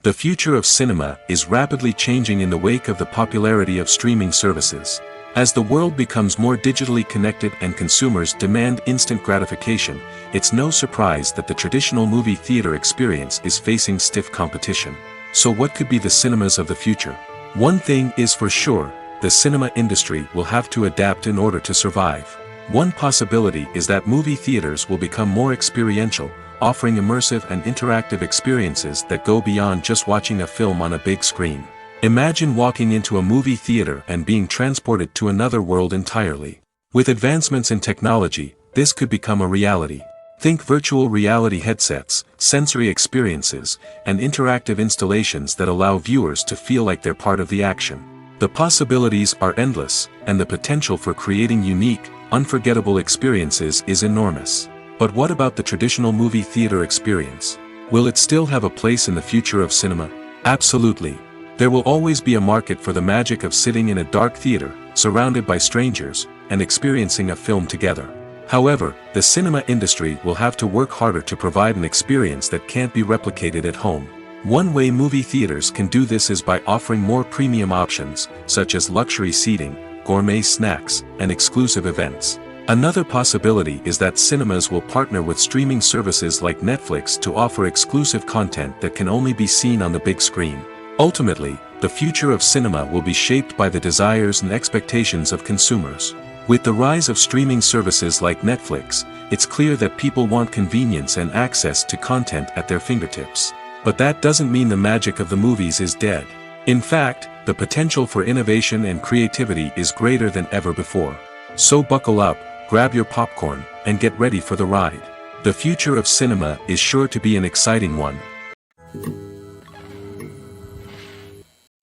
S1: The future of cinema is rapidly changing in the wake of the popularity of streaming services. As the world becomes more digitally connected and consumers demand instant gratification, it's no surprise that the traditional movie theater experience is facing stiff competition. So what could be the cinemas of the future? One thing is for sure, the cinema industry will have to adapt in order to survive. One possibility is that movie theaters will become more experiential, offering immersive and interactive experiences that go beyond just watching a film on a big screen. Imagine walking into a movie theater and being transported to another world entirely. With advancements in technology, this could become a reality. Think virtual reality headsets, sensory experiences, and interactive installations that allow viewers to feel like they're part of the action. The possibilities are endless, and the potential for creating unique, unforgettable experiences is enormous. But what about the traditional movie theater experience? Will it still have a place in the future of cinema? Absolutely. There will always be a market for the magic of sitting in a dark theater, surrounded by strangers, and experiencing a film together. However, the cinema industry will have to work harder to provide an experience that can't be replicated at home. One way movie theaters can do this is by offering more premium options, such as luxury seating, gourmet snacks, and exclusive events. Another possibility is that cinemas will partner with streaming services like Netflix to offer exclusive content that can only be seen on the big screen. Ultimately, the future of cinema will be shaped by the desires and expectations of consumers. With the rise of streaming services like Netflix, it's clear that people want convenience and access to content at their fingertips. But that doesn't mean the magic of the movies is dead. In fact, the potential for innovation and creativity is greater than ever before. So buckle up, grab your popcorn, and get ready for the ride. The future of cinema is sure to be an exciting one.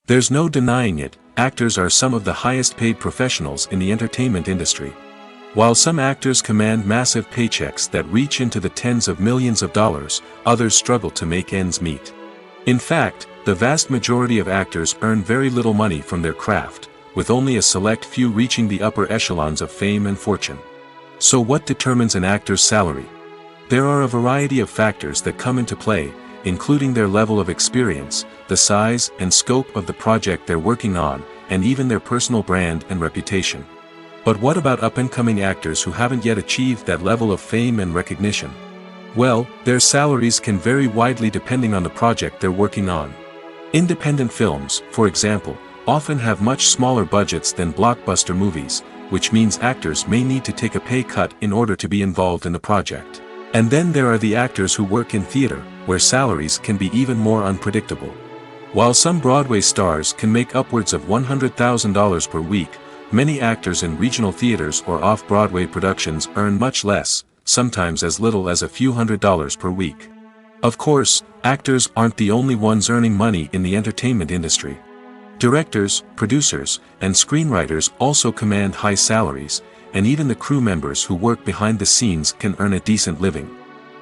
S1: There's no denying it, actors are some of the highest paid professionals in the entertainment industry. While some actors command massive paychecks that reach into the tens of millions of dollars, others struggle to make ends meet. In fact, the vast majority of actors earn very little money from their craft, with only a select few reaching the upper echelons of fame and fortune. So what determines an actor's salary? There are a variety of factors that come into play, including their level of experience, the size and scope of the project they're working on, and even their personal brand and reputation. But what about up-and-coming actors who haven't yet achieved that level of fame and recognition? Well, their salaries can vary widely depending on the project they're working on. Independent films, for example, often have much smaller budgets than blockbuster movies, which means actors may need to take a pay cut in order to be involved in the project. And then there are the actors who work in theater, where salaries can be even more unpredictable. While some Broadway stars can make upwards of $100,000 per week, many actors in regional theaters or off-Broadway productions earn much less, sometimes as little as a few $100s per week. Of course, actors aren't the only ones earning money in the entertainment industry. Directors, producers, and screenwriters also command high salaries, and even the crew members who work behind the scenes can earn a decent living.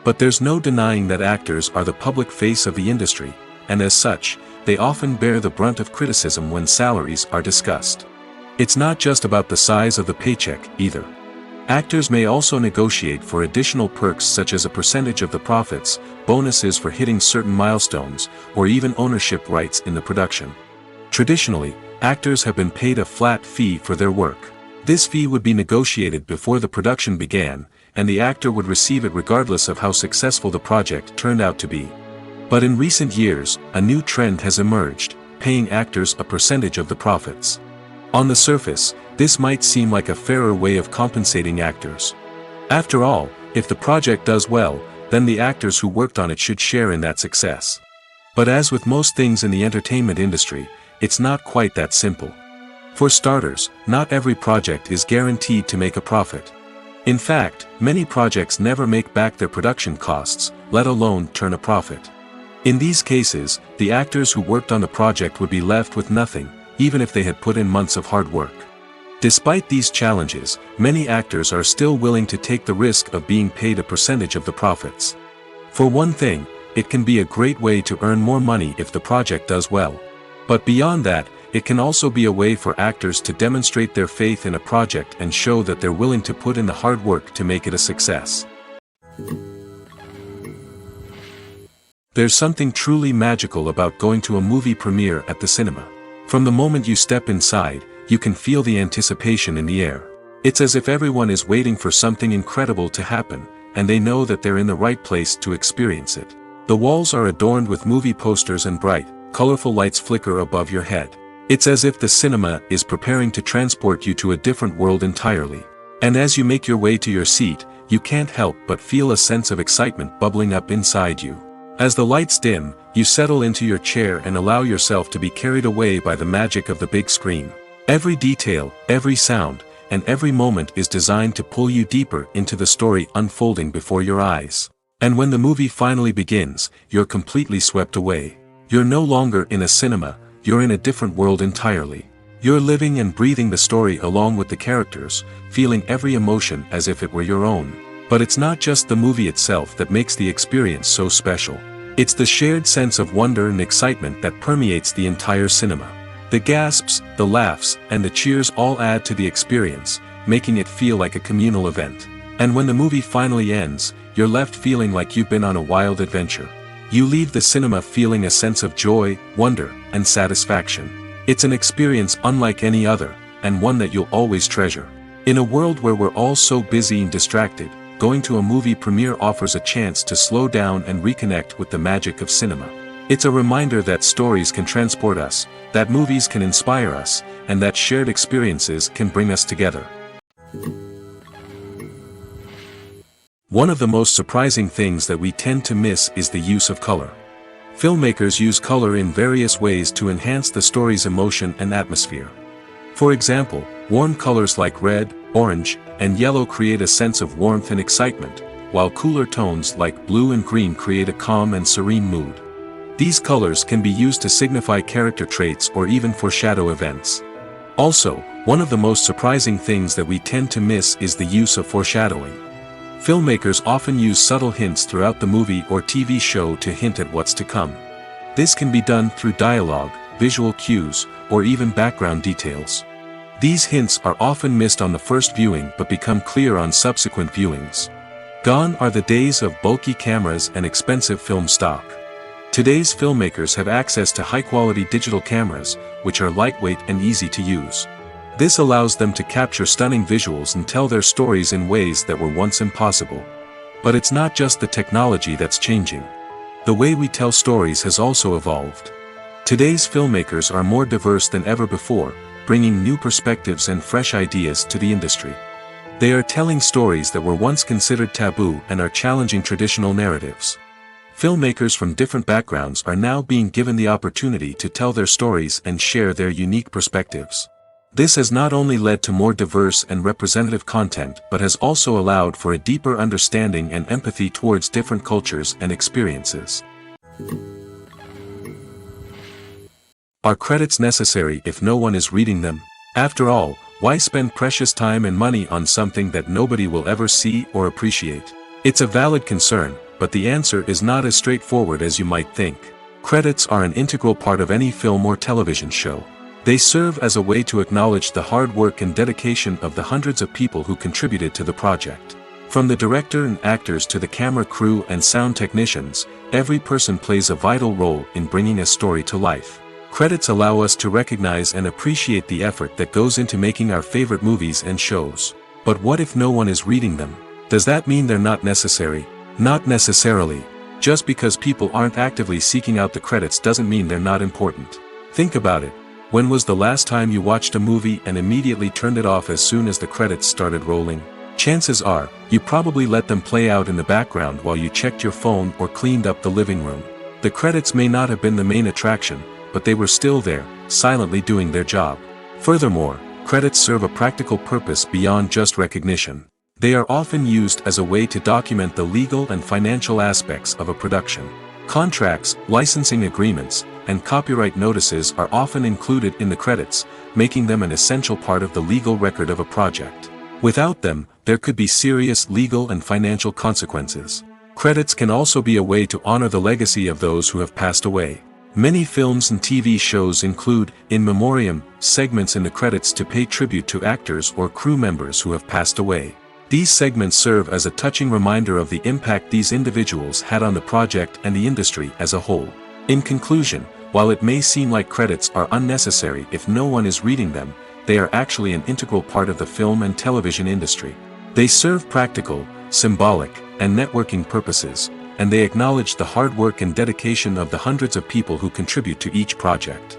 S1: But there's no denying that actors are the public face of the industry, and as such, they often bear the brunt of criticism when salaries are discussed. It's not just about the size of the paycheck, either. Actors may also negotiate for additional perks such as a percentage of the profits, bonuses for hitting certain milestones, or even ownership rights in the production. Traditionally, actors have been paid a flat fee for their work. This fee would be negotiated before the production began, and the actor would receive it regardless of how successful the project turned out to be. But in recent years, a new trend has emerged, paying actors a percentage of the profits. On the surface, this might seem like a fairer way of compensating actors. After all, if the project does well, then the actors who worked on it should share in that success. But as with most things in the entertainment industry, it's not quite that simple. For starters, not every project is guaranteed to make a profit. In fact, many projects never make back their production costs, let alone turn a profit. In these cases, the actors who worked on the project would be left with nothing, even if they had put in months of hard work. Despite these challenges, many actors are still willing to take the risk of being paid a percentage of the profits. For one thing, it can be a great way to earn more money if the project does well. But beyond that, it can also be a way for actors to demonstrate their faith in a project and show that they're willing to put in the hard work to make it a success. There's something truly magical about going to a movie premiere at the cinema. From the moment you step inside, you can feel the anticipation in the air. It's as if everyone is waiting for something incredible to happen, and they know that they're in the right place to experience it. The walls are adorned with movie posters and bright, colorful lights flicker above your head. It's as if the cinema is preparing to transport you to a different world entirely. And as you make your way to your seat, you can't help but feel a sense of excitement bubbling up inside you. As the lights dim, you settle into your chair and allow yourself to be carried away by the magic of the big screen. Every detail, every sound, and every moment is designed to pull you deeper into the story unfolding before your eyes. And when the movie finally begins, you're completely swept away. You're no longer in a cinema, you're in a different world entirely. You're living and breathing the story along with the characters, feeling every emotion as if it were your own. But it's not just the movie itself that makes the experience so special. It's the shared sense of wonder and excitement that permeates the entire cinema. The gasps, the laughs, and the cheers all add to the experience, making it feel like a communal event. And when the movie finally ends, you're left feeling like you've been on a wild adventure. You leave the cinema feeling a sense of joy, wonder, and satisfaction. It's an experience unlike any other, and one that you'll always treasure. In a world where we're all so busy and distracted, going to a movie premiere offers a chance to slow down and reconnect with the magic of cinema. It's a reminder that stories can transport us, that movies can inspire us, and that shared experiences can bring us together. One of the most surprising things that we tend to miss is the use of color. Filmmakers use color in various ways to enhance the story's emotion and atmosphere. For example, warm colors like red, orange, and yellow create a sense of warmth and excitement, while cooler tones like blue and green create a calm and serene mood. These colors can be used to signify character traits or even foreshadow events. Also, one of the most surprising things that we tend to miss is the use of foreshadowing. Filmmakers often use subtle hints throughout the movie or TV show to hint at what's to come. This can be done through dialogue, visual cues, or even background details. These hints are often missed on the first viewing but become clear on subsequent viewings. Gone are the days of bulky cameras and expensive film stock. Today's filmmakers have access to high-quality digital cameras, which are lightweight and easy to use. This allows them to capture stunning visuals and tell their stories in ways that were once impossible. But it's not just the technology that's changing. The way we tell stories has also evolved. Today's filmmakers are more diverse than ever before, bringing new perspectives and fresh ideas to the industry. They are telling stories that were once considered taboo and are challenging traditional narratives. Filmmakers from different backgrounds are now being given the opportunity to tell their stories and share their unique perspectives. This has not only led to more diverse and representative content but has also allowed for a deeper understanding and empathy towards different cultures and experiences. Are credits necessary if no one is reading them? After all, why spend precious time and money on something that nobody will ever see or appreciate? It's a valid concern, but the answer is not as straightforward as you might think. Credits are an integral part of any film or television show. They serve as a way to acknowledge the hard work and dedication of the hundreds of people who contributed to the project. From the director and actors to the camera crew and sound technicians, every person plays a vital role in bringing a story to life. Credits allow us to recognize and appreciate the effort that goes into making our favorite movies and shows. But what if no one is reading them? Does that mean they're not necessary? Not necessarily. Just because people aren't actively seeking out the credits doesn't mean they're not important. Think about it. When was the last time you watched a movie and immediately turned it off as soon as the credits started rolling? Chances are, you probably let them play out in the background while you checked your phone or cleaned up the living room. The credits may not have been the main attraction, but they were still there, silently doing their job. Furthermore, credits serve a practical purpose beyond just recognition. They are often used as a way to document the legal and financial aspects of a production. Contracts, licensing agreements, and copyright notices are often included in the credits, making them an essential part of the legal record of a project. Without them, there could be serious legal and financial consequences. Credits can also be a way to honor the legacy of those who have passed away. Many films and TV shows include, in memoriam, segments in the credits to pay tribute to actors or crew members who have passed away. These segments serve as a touching reminder of the impact these individuals had on the project and the industry as a whole. In conclusion, while it may seem like credits are unnecessary if no one is reading them, they are actually an integral part of the film and television industry. They serve practical, symbolic, and networking purposes, and they acknowledge the hard work and dedication of the hundreds of people who contribute to each project.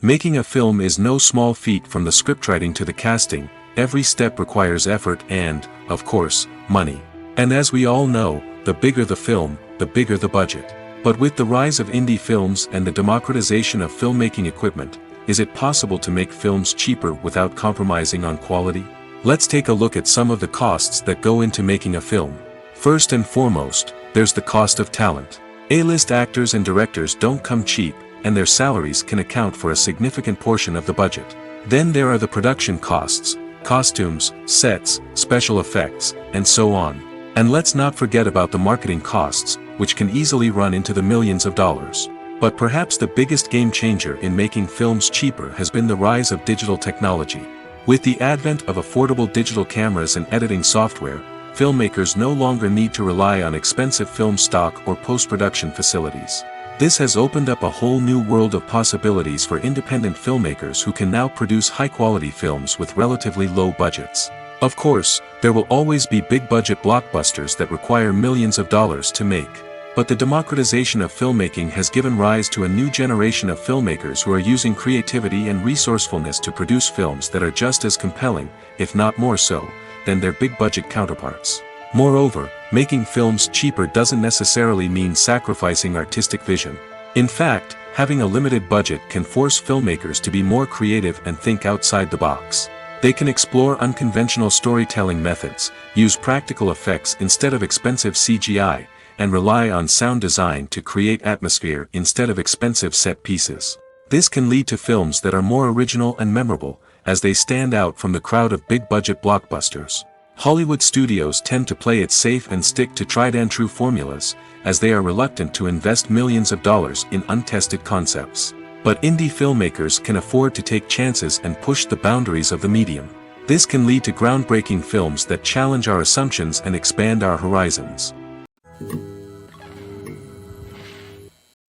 S1: Making a film is no small feat. From the scriptwriting to the casting, every step requires effort and, of course, money. And as we all know, the bigger the film, the bigger the budget. But with the rise of indie films and the democratization of filmmaking equipment, is it possible to make films cheaper without compromising on quality? Let's take a look at some of the costs that go into making a film. First and foremost, there's the cost of talent. A-list actors and directors don't come cheap, and their salaries can account for a significant portion of the budget. Then there are the production costs, costumes, sets, special effects, and so on. And let's not forget about the marketing costs, which can easily run into the millions of dollars. But perhaps the biggest game changer in making films cheaper has been the rise of digital technology. With the advent of affordable digital cameras and editing software, filmmakers no longer need to rely on expensive film stock or post-production facilities. This has opened up a whole new world of possibilities for independent filmmakers who can now produce high-quality films with relatively low budgets. Of course, there will always be big-budget blockbusters that require millions of dollars to make. But the democratization of filmmaking has given rise to a new generation of filmmakers who are using creativity and resourcefulness to produce films that are just as compelling, if not more so, than their big-budget counterparts. Moreover, making films cheaper doesn't necessarily mean sacrificing artistic vision. In fact, having a limited budget can force filmmakers to be more creative and think outside the box. They can explore unconventional storytelling methods, use practical effects instead of expensive CGI, and rely on sound design to create atmosphere instead of expensive set pieces. This can lead to films that are more original and memorable, as they stand out from the crowd of big-budget blockbusters. Hollywood studios tend to play it safe and stick to tried-and-true formulas, as they are reluctant to invest millions of dollars in untested concepts. But indie filmmakers can afford to take chances and push the boundaries of the medium. This can lead to groundbreaking films that challenge our assumptions and expand our horizons.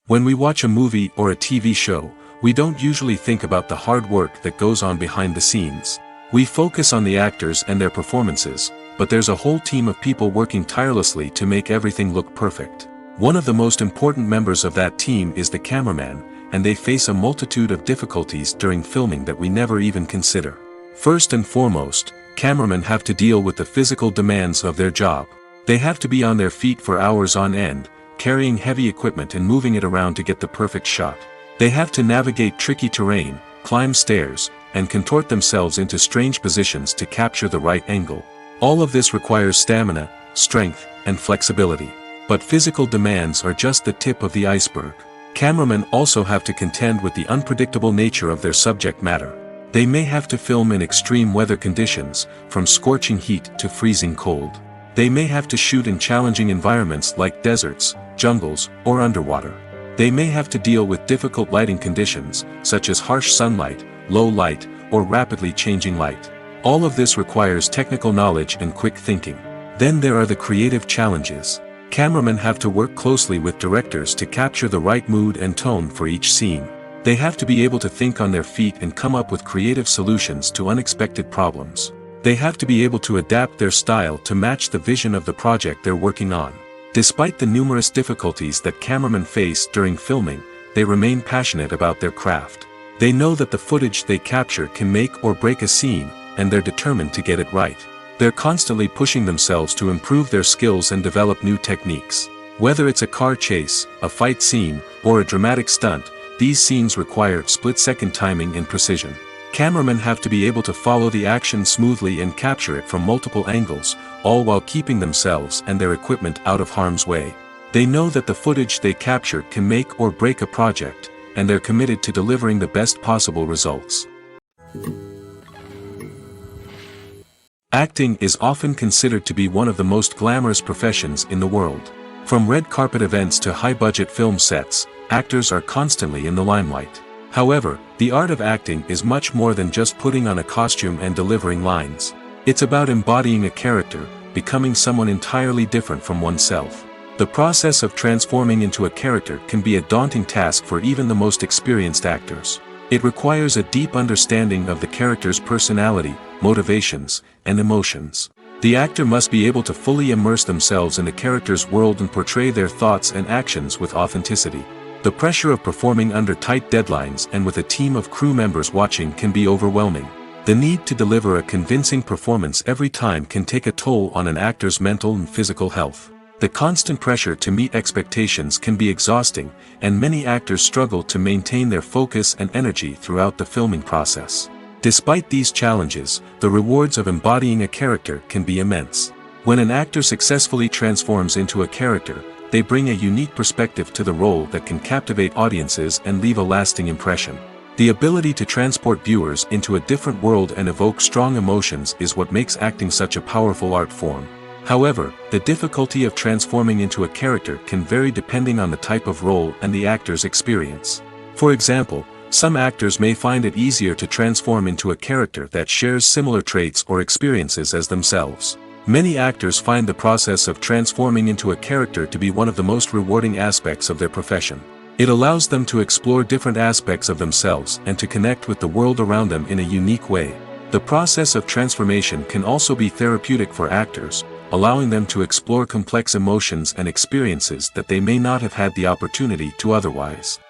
S1: When we watch a movie or a TV show, we don't usually think about the hard work that goes on behind the scenes. We focus on the actors and their performances, but there's a whole team of people working tirelessly to make everything look perfect. One of the most important members of that team is the cameraman, and they face a multitude of difficulties during filming that we never even consider. First and foremost, cameramen have to deal with the physical demands of their job. They have to be on their feet for hours on end, carrying heavy equipment and moving it around to get the perfect shot. They have to navigate tricky terrain, climb stairs, and contort themselves into strange positions to capture the right angle. All of this requires stamina, strength, and flexibility. But physical demands are just the tip of the iceberg. Cameramen also have to contend with the unpredictable nature of their subject matter. They may have to film in extreme weather conditions, from scorching heat to freezing cold. They may have to shoot in challenging environments like deserts, jungles, or underwater. They may have to deal with difficult lighting conditions, such as harsh sunlight, low light, or rapidly changing light. All of this requires technical knowledge and quick thinking. Then there are the creative challenges. Cameramen have to work closely with directors to capture the right mood and tone for each scene. They have to be able to think on their feet and come up with creative solutions to unexpected problems. They have to be able to adapt their style to match the vision of the project they're working on. Despite the numerous difficulties that cameramen face during filming, they remain passionate about their craft. They know that the footage they capture can make or break a scene, and they're determined to get it right. They're constantly pushing themselves to improve their skills and develop new techniques. Whether it's a car chase, a fight scene, or a dramatic stunt, these scenes require split-second timing and precision. Cameramen have to be able to follow the action smoothly and capture it from multiple angles, all while keeping themselves and their equipment out of harm's way. They know that the footage they capture can make or break a project, and they're committed to delivering the best possible results. Acting is often considered to be one of the most glamorous professions in the world. From red carpet events to high-budget film sets, actors are constantly in the limelight. However, the art of acting is much more than just putting on a costume and delivering lines. It's about embodying a character, becoming someone entirely different from oneself. The process of transforming into a character can be a daunting task for even the most experienced actors. It requires a deep understanding of the character's personality, motivations, and emotions. The actor must be able to fully immerse themselves in the character's world and portray their thoughts and actions with authenticity. The pressure of performing under tight deadlines and with a team of crew members watching can be overwhelming. The need to deliver a convincing performance every time can take a toll on an actor's mental and physical health. The constant pressure to meet expectations can be exhausting, and many actors struggle to maintain their focus and energy throughout the filming process. Despite these challenges, the rewards of embodying a character can be immense. When an actor successfully transforms into a character, they bring a unique perspective to the role that can captivate audiences and leave a lasting impression. The ability to transport viewers into a different world and evoke strong emotions is what makes acting such a powerful art form. However, the difficulty of transforming into a character can vary depending on the type of role and the actor's experience. For example, Some actors may find it easier to transform into a character that shares similar traits or experiences as themselves. Many actors find the process of transforming into a character to be one of the most rewarding aspects of their profession. It allows them to explore different aspects of themselves and to connect with the world around them in a unique way. The process of transformation can also be therapeutic for actors, allowing them to explore complex emotions and experiences that they may not have had the opportunity to otherwise.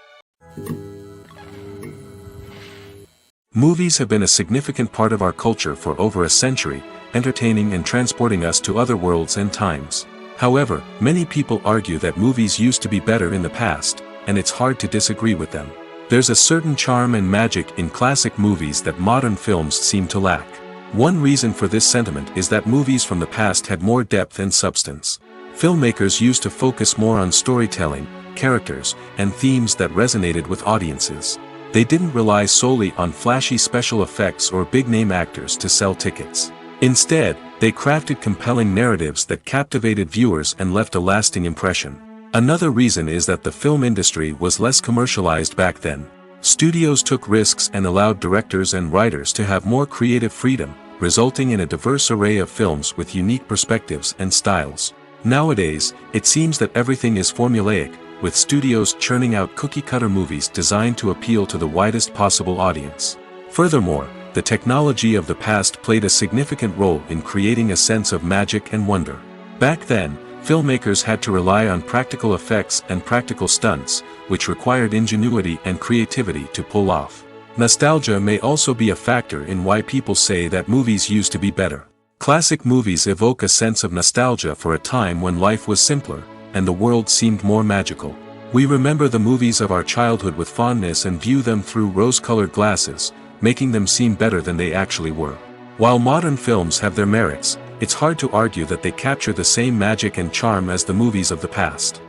S1: Movies have been a significant part of our culture for over a century, entertaining and transporting us to other worlds and times. However, many people argue that movies used to be better in the past, and it's hard to disagree with them. There's a certain charm and magic in classic movies that modern films seem to lack. One reason for this sentiment is that movies from the past had more depth and substance. Filmmakers used to focus more on storytelling, characters, and themes that resonated with audiences. They didn't rely solely on flashy special effects or big-name actors to sell tickets. Instead, they crafted compelling narratives that captivated viewers and left a lasting impression. Another reason is that the film industry was less commercialized back then. Studios took risks and allowed directors and writers to have more creative freedom, resulting in a diverse array of films with unique perspectives and styles. Nowadays, it seems that everything is formulaic, with studios churning out cookie-cutter movies designed to appeal to the widest possible audience. Furthermore, the technology of the past played a significant role in creating a sense of magic and wonder. Back then, filmmakers had to rely on practical effects and practical stunts, which required ingenuity and creativity to pull off. Nostalgia may also be a factor in why people say that movies used to be better. Classic movies evoke a sense of nostalgia for a time when life was simpler, and the world seemed more magical. We remember the movies of our childhood with fondness and view them through rose-colored glasses, making them seem better than they actually were. While modern films have their merits, it's hard to argue that they capture the same magic and charm as the movies of the past.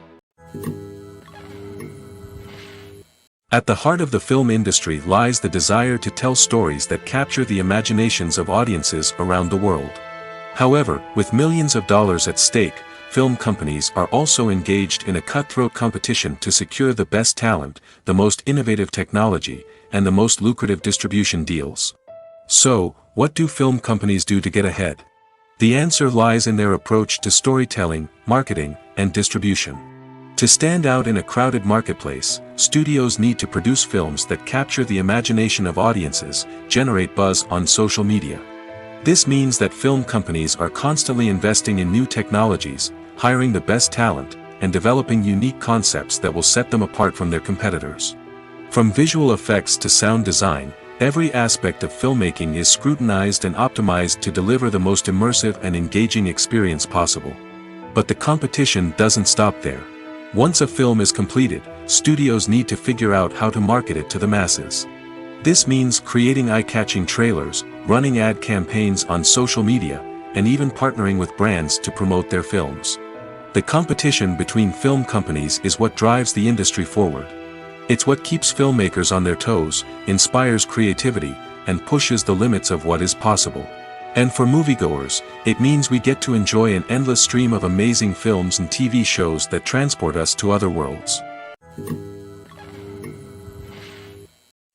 S1: At the heart of the film industry lies the desire to tell stories that capture the imaginations of audiences around the world. However, with millions of dollars at stake, film companies are also engaged in a cutthroat competition to secure the best talent, the most innovative technology, and the most lucrative distribution deals. So, what do film companies do to get ahead? The answer lies in their approach to storytelling, marketing, and distribution. To stand out in a crowded marketplace, studios need to produce films that capture the imagination of audiences, generate buzz on social media. This means that film companies are constantly investing in new technologies, hiring the best talent, and developing unique concepts that will set them apart from their competitors. From visual effects to sound design, every aspect of filmmaking is scrutinized and optimized to deliver the most immersive and engaging experience possible. But the competition doesn't stop there. Once a film is completed, studios need to figure out how to market it to the masses. This means creating eye-catching trailers, running ad campaigns on social media, and even partnering with brands to promote their films. The competition between film companies is what drives the industry forward. It's what keeps filmmakers on their toes, inspires creativity, and pushes the limits of what is possible. And for moviegoers, it means we get to enjoy an endless stream of amazing films and TV shows that transport us to other worlds.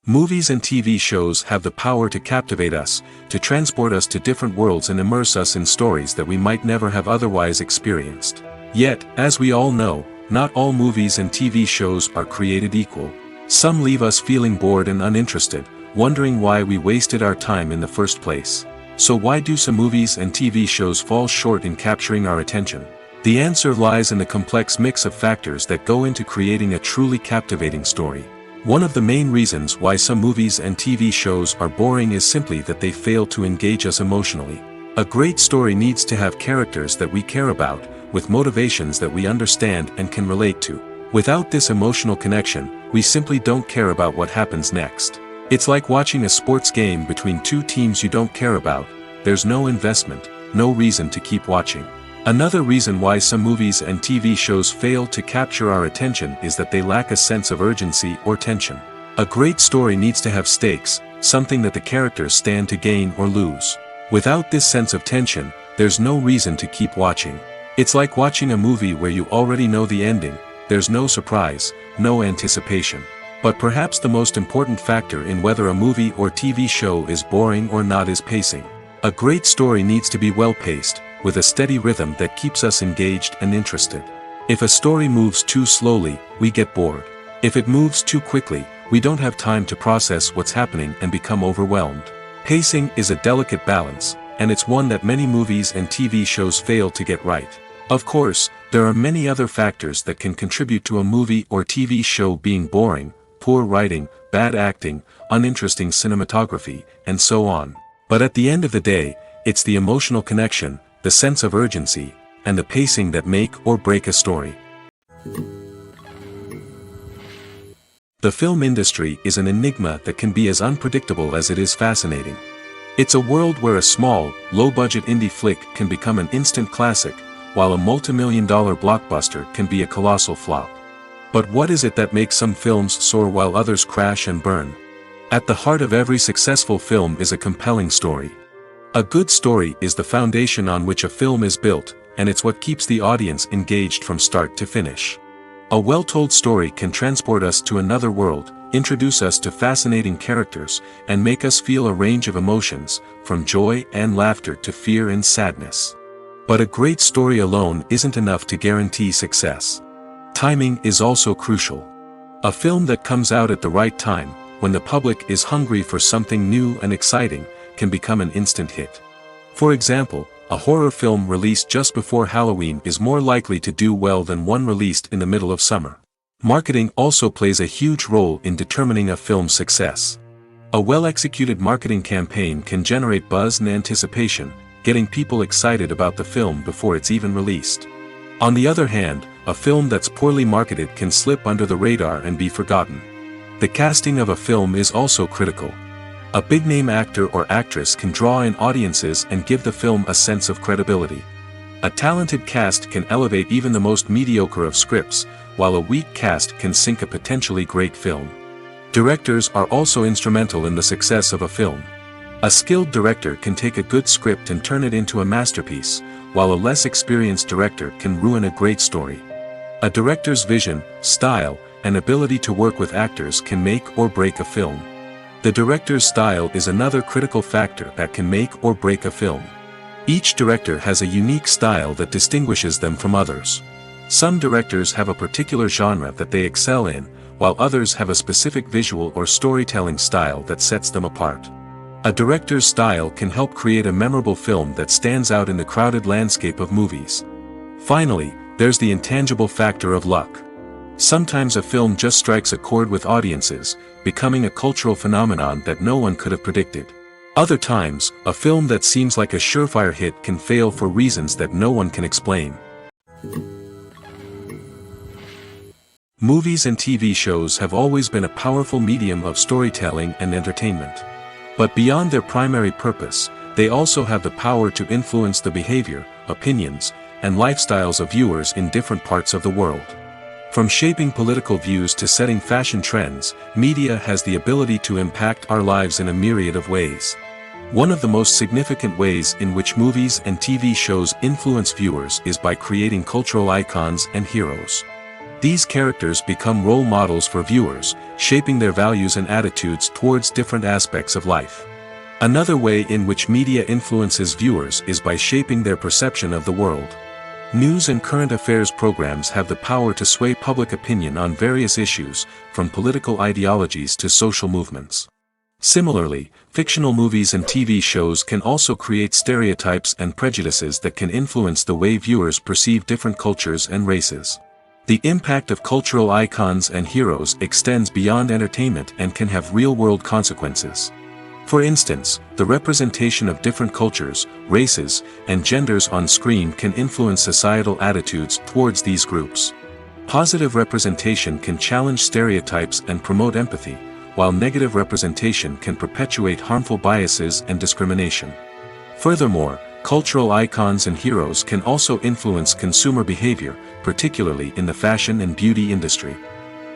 S1: Movies and TV shows have the power to captivate us, to transport us to different worlds and immerse us in stories that we might never have otherwise experienced. Yet, as we all know, not all movies and TV shows are created equal. Some leave us feeling bored and uninterested, wondering why we wasted our time in the first place. So why do some movies and TV shows fall short in capturing our attention? The answer lies in the complex mix of factors that go into creating a truly captivating story. One of the main reasons why some movies and TV shows are boring is simply that they fail to engage us emotionally. A great story needs to have characters that we care about, with motivations that we understand and can relate to. Without this emotional connection, we simply don't care about what happens next. It's like watching a sports game between two teams you don't care about. There's no investment, no reason to keep watching. Another reason why some movies and TV shows fail to capture our attention is that they lack a sense of urgency or tension. A great story needs to have stakes, something that the characters stand to gain or lose. Without this sense of tension, there's no reason to keep watching. It's like watching a movie where you already know the ending. There's no surprise, no anticipation. But perhaps the most important factor in whether a movie or TV show is boring or not is pacing. A great story needs to be well paced, with a steady rhythm that keeps us engaged and interested. If a story moves too slowly, we get bored. If it moves too quickly, we don't have time to process what's happening and become overwhelmed. Pacing is a delicate balance, and it's one that many movies and TV shows fail to get right. Of course, there are many other factors that can contribute to a movie or TV show being boring: poor writing, bad acting, uninteresting cinematography, and so on. But at the end of the day, it's the emotional connection, the sense of urgency, and the pacing that make or break a story. The film industry is an enigma that can be as unpredictable as it is fascinating. It's a world where a small, low-budget indie flick can become an instant classic, while a multi-million-dollar blockbuster can be a colossal flop. But what is it that makes some films soar while others crash and burn? At the heart of every successful film is a compelling story. A good story is the foundation on which a film is built, and it's what keeps the audience engaged from start to finish. A well-told story can transport us to another world, introduce us to fascinating characters, and make us feel a range of emotions, from joy and laughter to fear and sadness. But a great story alone isn't enough to guarantee success. Timing is also crucial. A film that comes out at the right time, when the public is hungry for something new and exciting, can become an instant hit. For example, a horror film released just before Halloween is more likely to do well than one released in the middle of summer. Marketing also plays a huge role in determining a film's success. A well-executed marketing campaign can generate buzz and anticipation, getting people excited about the film before it's even released. On the other hand, a film that's poorly marketed can slip under the radar and be forgotten. The casting of a film is also critical. A big-name actor or actress can draw in audiences and give the film a sense of credibility. A talented cast can elevate even the most mediocre of scripts, while a weak cast can sink a potentially great film. Directors are also instrumental in the success of a film. A skilled director can take a good script and turn it into a masterpiece, while a less experienced director can ruin a great story. A director's vision, style, and ability to work with actors can make or break a film. The director's style is another critical factor that can make or break a film. Each director has a unique style that distinguishes them from others. Some directors have a particular genre that they excel in, while others have a specific visual or storytelling style that sets them apart. A director's style can help create a memorable film that stands out in the crowded landscape of movies. Finally, there's the intangible factor of luck. Sometimes a film just strikes a chord with audiences, becoming a cultural phenomenon that no one could have predicted. Other times, a film that seems like a surefire hit can fail for reasons that no one can explain. Movies and TV shows have always been a powerful medium of storytelling and entertainment. But beyond their primary purpose, they also have the power to influence the behavior, opinions, and lifestyles of viewers in different parts of the world. From shaping political views to setting fashion trends, media has the ability to impact our lives in a myriad of ways. One of the most significant ways in which movies and TV shows influence viewers is by creating cultural icons and heroes. These characters become role models for viewers, shaping their values and attitudes towards different aspects of life. Another way in which media influences viewers is by shaping their perception of the world. News and current affairs programs have the power to sway public opinion on various issues, from political ideologies to social movements. Similarly, fictional movies and TV shows can also create stereotypes and prejudices that can influence the way viewers perceive different cultures and races. The impact of cultural icons and heroes extends beyond entertainment and can have real-world consequences. For instance, the representation of different cultures, races, and genders on screen can influence societal attitudes towards these groups. Positive representation can challenge stereotypes and promote empathy, while negative representation can perpetuate harmful biases and discrimination. Furthermore, cultural icons and heroes can also influence consumer behavior, particularly in the fashion and beauty industry.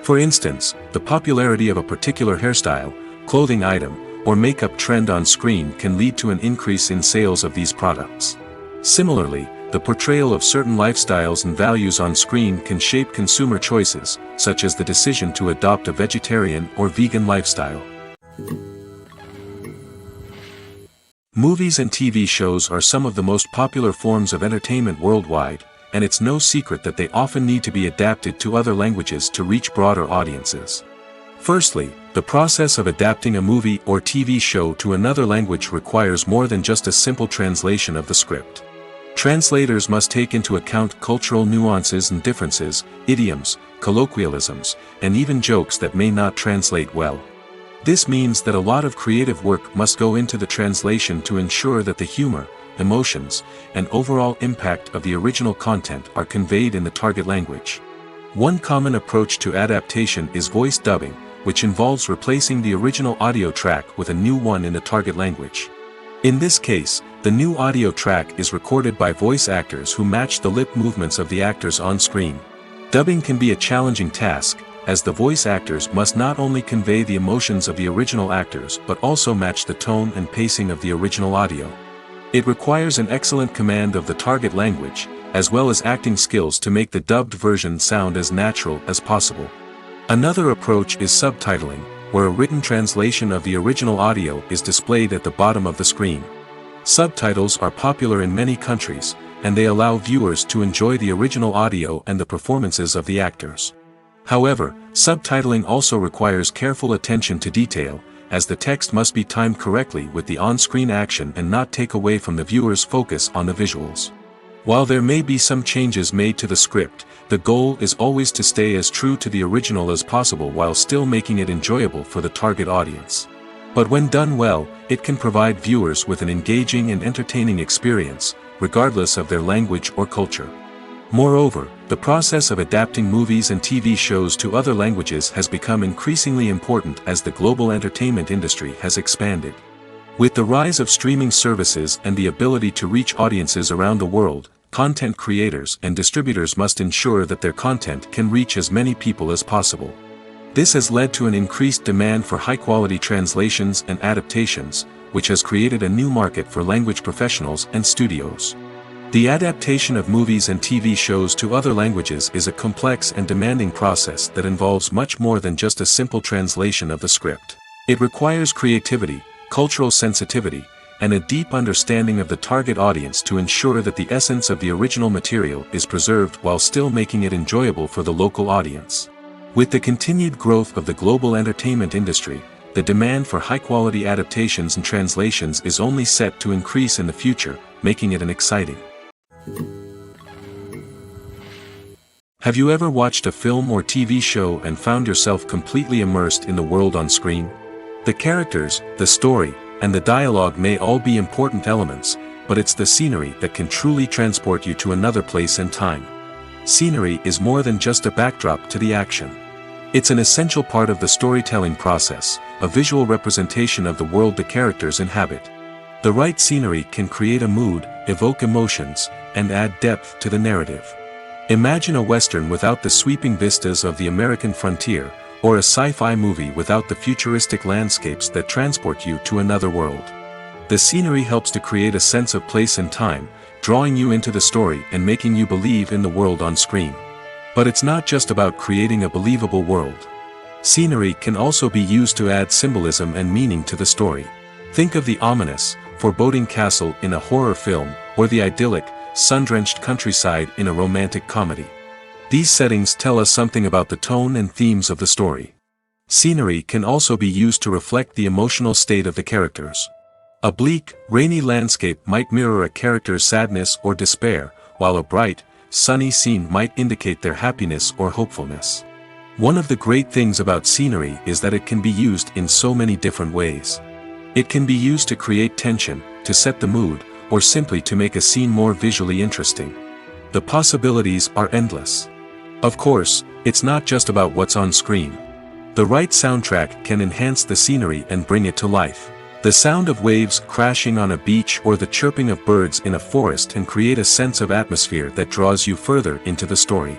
S1: For instance, the popularity of a particular hairstyle, clothing item, or makeup trend on screen can lead to an increase in sales of these products. Similarly, the portrayal of certain lifestyles and values on screen can shape consumer choices, such as the decision to adopt a vegetarian or vegan lifestyle. Movies and TV shows are some of the most popular forms of entertainment worldwide, and it's no secret that they often need to be adapted to other languages to reach broader audiences. Firstly, the process of adapting a movie or TV show to another language requires more than just a simple translation of the script. Translators must take into account cultural nuances and differences, idioms, colloquialisms, and even jokes that may not translate well. This means that a lot of creative work must go into the translation to ensure that the humor, emotions, and overall impact of the original content are conveyed in the target language. One common approach to adaptation is voice dubbing, which involves replacing the original audio track with a new one in the target language. In this case, the new audio track is recorded by voice actors who match the lip movements of the actors on screen. Dubbing can be a challenging task, as the voice actors must not only convey the emotions of the original actors but also match the tone and pacing of the original audio. It requires an excellent command of the target language, as well as acting skills to make the dubbed version sound as natural as possible. Another approach is subtitling, where a written translation of the original audio is displayed at the bottom of the screen. Subtitles are popular in many countries, and they allow viewers to enjoy the original audio and the performances of the actors. However, subtitling also requires careful attention to detail, as the text must be timed correctly with the on-screen action and not take away from the viewer's focus on the visuals. While there may be some changes made to the script, the goal is always to stay as true to the original as possible while still making it enjoyable for the target audience. But when done well, it can provide viewers with an engaging and entertaining experience, regardless of their language or culture. Moreover, the process of adapting movies and TV shows to other languages has become increasingly important as the global entertainment industry has expanded. With the rise of streaming services and the ability to reach audiences around the world, content creators and distributors must ensure that their content can reach as many people as possible. This has led to an increased demand for high-quality translations and adaptations, which has created a new market for language professionals and studios. The adaptation of movies and TV shows to other languages is a complex and demanding process that involves much more than just a simple translation of the script. It requires creativity, cultural sensitivity, and a deep understanding of the target audience to ensure that the essence of the original material is preserved while still making it enjoyable for the local audience. With the continued growth of the global entertainment industry, the demand for high-quality adaptations and translations is only set to increase in the future, making it an exciting. Have you ever watched a film or TV show and found yourself completely immersed in the world on screen? The characters, the story, and the dialogue may all be important elements, but it's the scenery that can truly transport you to another place and time. Scenery is more than just a backdrop to the action. It's an essential part of the storytelling process, a visual representation of the world the characters inhabit. The right scenery can create a mood, evoke emotions, and add depth to the narrative. Imagine a Western without the sweeping vistas of the American frontier, or a sci-fi movie without the futuristic landscapes that transport you to another world. The scenery helps to create a sense of place and time, drawing you into the story and making you believe in the world on screen. But it's not just about creating a believable world. Scenery can also be used to add symbolism and meaning to the story. Think of the ominous, foreboding castle in a horror film, or the idyllic, sun-drenched countryside in a romantic comedy. These settings tell us something about the tone and themes of the story. Scenery can also be used to reflect the emotional state of the characters. A bleak, rainy landscape might mirror a character's sadness or despair, while a bright, sunny scene might indicate their happiness or hopefulness. One of the great things about scenery is that it can be used in so many different ways. It can be used to create tension, to set the mood, or simply to make a scene more visually interesting. The possibilities are endless. Of course, it's not just about what's on screen. The right soundtrack can enhance the scenery and bring it to life. The sound of waves crashing on a beach or the chirping of birds in a forest can create a sense of atmosphere that draws you further into the story.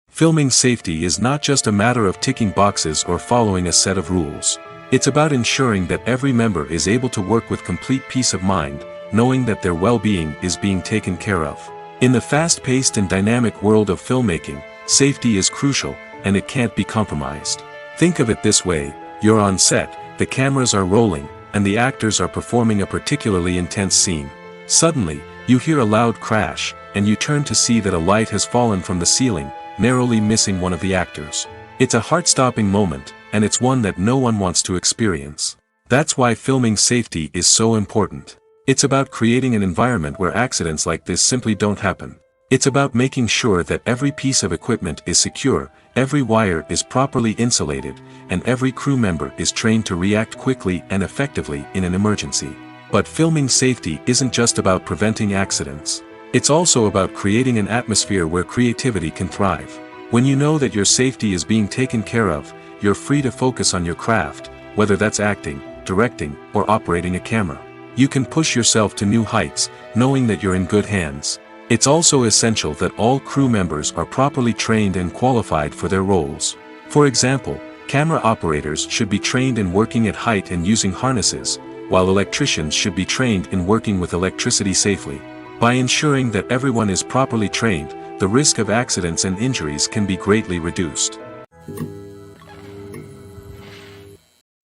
S1: Filming safety is not just a matter of ticking boxes or following a set of rules. It's about ensuring that every member is able to work with complete peace of mind, knowing that their well-being is being taken care of. In the fast-paced and dynamic world of filmmaking, safety is crucial, and it can't be compromised. Think of it this way: you're on set, the cameras are rolling, and the actors are performing a particularly intense scene. Suddenly, you hear a loud crash, and you turn to see that a light has fallen from the ceiling, narrowly missing one of the actors. It's a heart-stopping moment, and it's one that no one wants to experience. That's why filming safety is so important. It's about creating an environment where accidents like this simply don't happen. It's about making sure that every piece of equipment is secure, every wire is properly insulated, and every crew member is trained to react quickly and effectively in an emergency. But filming safety isn't just about preventing accidents. It's also about creating an atmosphere where creativity can thrive. When you know that your safety is being taken care of, you're free to focus on your craft, whether that's acting, directing, or operating a camera. You can push yourself to new heights, knowing that you're in good hands. It's also essential that all crew members are properly trained and qualified for their roles. For example, camera operators should be trained in working at height and using harnesses, while electricians should be trained in working with electricity safely. By ensuring that everyone is properly trained, the risk of accidents and injuries can be greatly reduced.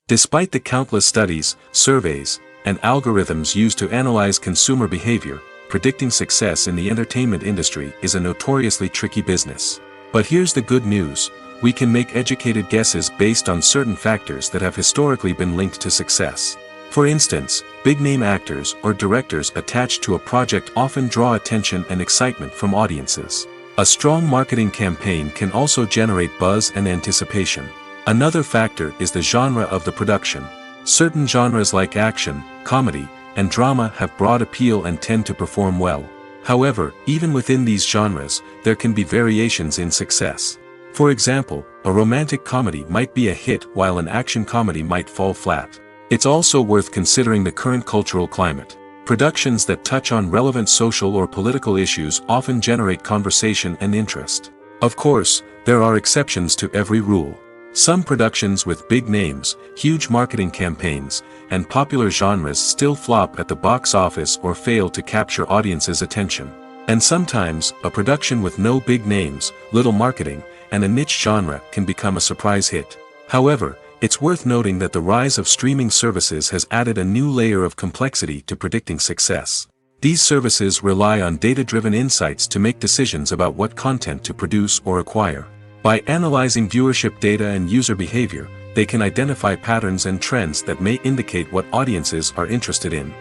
S1: Despite the countless studies, surveys, and algorithms used to analyze consumer behavior, predicting success in the entertainment industry is a notoriously tricky business. But here's the good news: we can make educated guesses based on certain factors that have historically been linked to success. For instance, big-name actors or directors attached to a project often draw attention and excitement from audiences. A strong marketing campaign can also generate buzz and anticipation. Another factor is the genre of the production. Certain genres like action, comedy, and drama have broad appeal and tend to perform well. However, even within these genres, there can be variations in success. For example, a romantic comedy might be a hit while an action comedy might fall flat. It's also worth considering the current cultural climate. Productions that touch on relevant social or political issues often generate conversation and interest. Of course, there are exceptions to every rule. Some productions with big names, huge marketing campaigns, and popular genres still flop at the box office or fail to capture audiences' attention. And sometimes, a production with no big names, little marketing, and a niche genre can become a surprise hit. However, it's worth noting that the rise of streaming services has added a new layer of complexity to predicting success. These services rely on data-driven insights to make decisions about what content to produce or acquire. By analyzing viewership data and user behavior, they can identify patterns and trends that may indicate what audiences are interested in.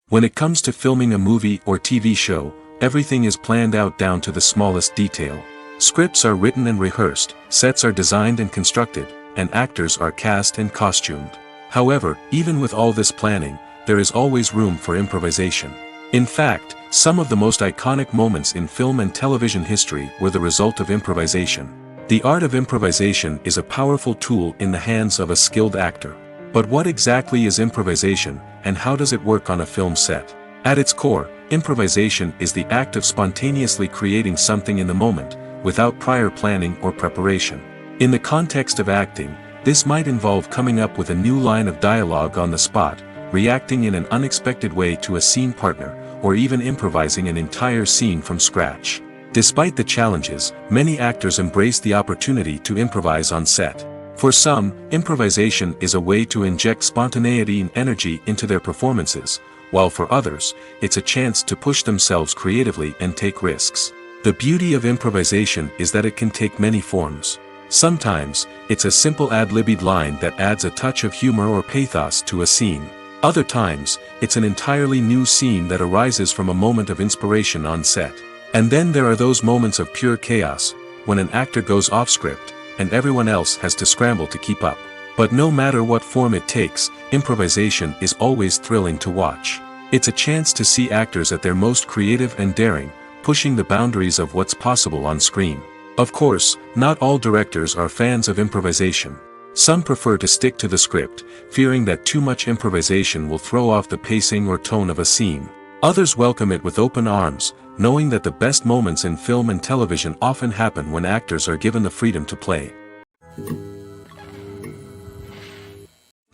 S1: When it comes to filming a movie or TV show, everything is planned out down to the smallest detail. Scripts are written and rehearsed, sets are designed and constructed, and actors are cast and costumed. However, even with all this planning, there is always room for improvisation. In fact, some of the most iconic moments in film and television history were the result of improvisation. The art of improvisation is a powerful tool in the hands of a skilled actor. But what exactly is improvisation, and how does it work on a film set? At its core, improvisation is the act of spontaneously creating something in the moment, without prior planning or preparation. In the context of acting, this might involve coming up with a new line of dialogue on the spot, reacting in an unexpected way to a scene partner, or even improvising an entire scene from scratch. Despite the challenges, many actors embrace the opportunity to improvise on set. For some, improvisation is a way to inject spontaneity and energy into their performances, while for others, it's a chance to push themselves creatively and take risks. The beauty of improvisation is that it can take many forms. Sometimes, it's a simple ad-libbed line that adds a touch of humor or pathos to a scene. Other times, it's an entirely new scene that arises from a moment of inspiration on set. And then there are those moments of pure chaos, when an actor goes off script, and everyone else has to scramble to keep up. But no matter what form it takes, improvisation is always thrilling to watch. It's a chance to see actors at their most creative and daring, pushing the boundaries of what's possible on screen. Of course, not all directors are fans of improvisation. Some prefer to stick to the script, fearing that too much improvisation will throw off the pacing or tone of a scene. Others welcome it with open arms, knowing that the best moments in film and television often happen when actors are given the freedom to play.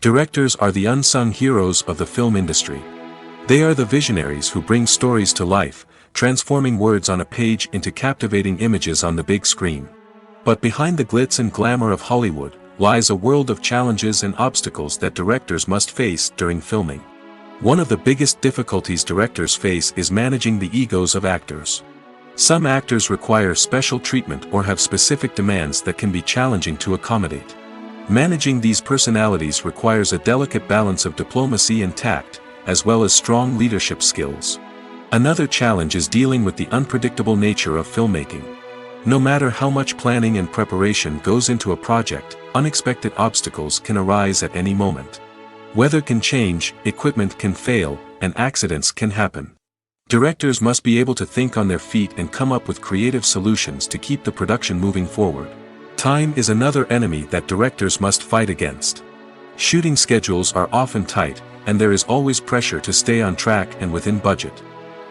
S1: Directors are the unsung heroes of the film industry. They are the visionaries who bring stories to life, transforming words on a page into captivating images on the big screen. But behind the glitz and glamour of Hollywood, lies a world of challenges and obstacles that directors must face during filming. One of the biggest difficulties directors face is managing the egos of actors. Some actors require special treatment or have specific demands that can be challenging to accommodate. Managing these personalities requires a delicate balance of diplomacy and tact, as well as strong leadership skills. Another challenge is dealing with the unpredictable nature of filmmaking. No matter how much planning and preparation goes into a project, unexpected obstacles can arise at any moment. Weather can change, equipment can fail, and accidents can happen. Directors must be able to think on their feet and come up with creative solutions to keep the production moving forward. Time is another enemy that directors must fight against. Shooting schedules are often tight, and there is always pressure to stay on track and within budget.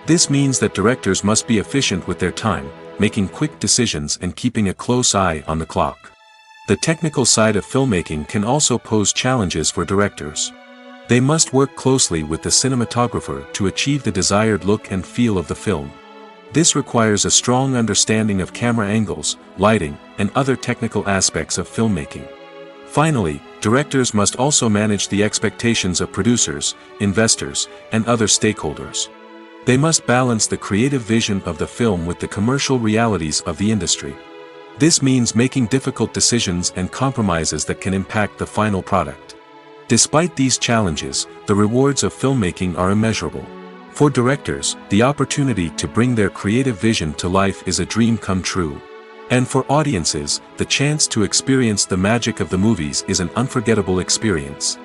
S1: This means that directors must be efficient with their time, making quick decisions and keeping a close eye on the clock. The technical side of filmmaking can also pose challenges for directors. They must work closely with the cinematographer to achieve the desired look and feel of the film. This requires a strong understanding of camera angles, lighting, and other technical aspects of filmmaking. Finally, directors must also manage the expectations of producers, investors, and other stakeholders. They must balance the creative vision of the film with the commercial realities of the industry. This means making difficult decisions and compromises that can impact the final product. Despite these challenges, the rewards of filmmaking are immeasurable. For directors, the opportunity to bring their creative vision to life is a dream come true. And for audiences, the chance to experience the magic of the movies is an unforgettable experience.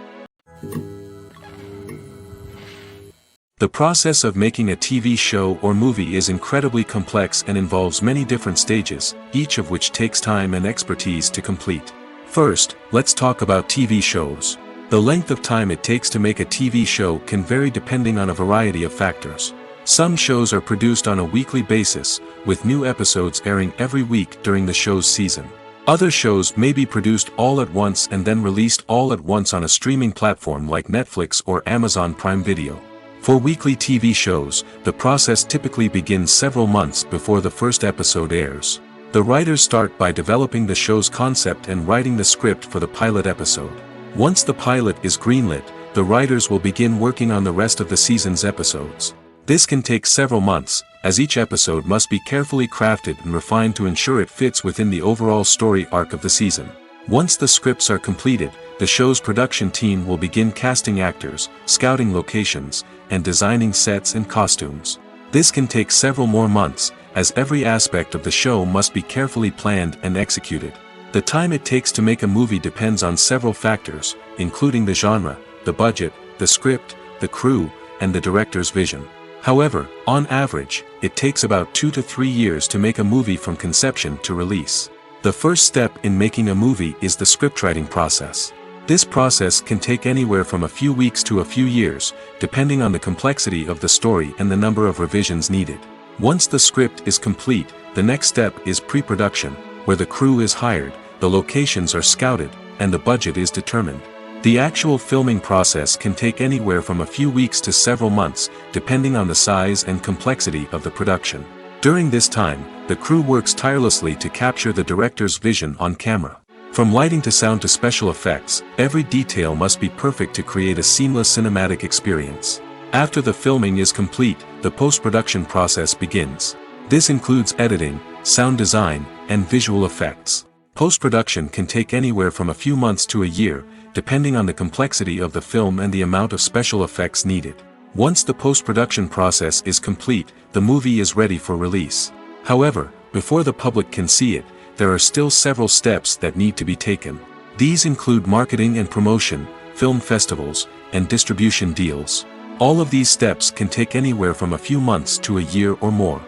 S1: The process of making a TV show or movie is incredibly complex and involves many different stages, each of which takes time and expertise to complete. First, let's talk about TV shows. The length of time it takes to make a TV show can vary depending on a variety of factors. Some shows are produced on a weekly basis, with new episodes airing every week during the show's season. Other shows may be produced all at once and then released all at once on a streaming platform like Netflix or Amazon Prime Video. For weekly TV shows, the process typically begins several months before the first episode airs. The writers start by developing the show's concept and writing the script for the pilot episode. Once the pilot is greenlit, the writers will begin working on the rest of the season's episodes. This can take several months, as each episode must be carefully crafted and refined to ensure it fits within the overall story arc of the season. Once the scripts are completed, the show's production team will begin casting actors, scouting locations, and designing sets and costumes. This can take several more months, as every aspect of the show must be carefully planned and executed. The time it takes to make a movie depends on several factors, including the genre, the budget, the script, the crew, and the director's vision. However, on average, it takes about 2 to 3 years to make a movie from conception to release. The first step in making a movie is the scriptwriting process. This process can take anywhere from a few weeks to a few years, depending on the complexity of the story and the number of revisions needed. Once the script is complete, the next step is pre-production, where the crew is hired, the locations are scouted, and the budget is determined. The actual filming process can take anywhere from a few weeks to several months, depending on the size and complexity of the production. During this time, the crew works tirelessly to capture the director's vision on camera. From lighting to sound to special effects, every detail must be perfect to create a seamless cinematic experience. After the filming is complete, the post-production process begins. This includes editing, sound design, and visual effects. Post-production can take anywhere from a few months to a year, depending on the complexity of the film and the amount of special effects needed. Once the post-production process is complete, the movie is ready for release. However, before the public can see it, there are still several steps that need to be taken. These include marketing and promotion, film festivals, and distribution deals. All of these steps can take anywhere from a few months to a year or more.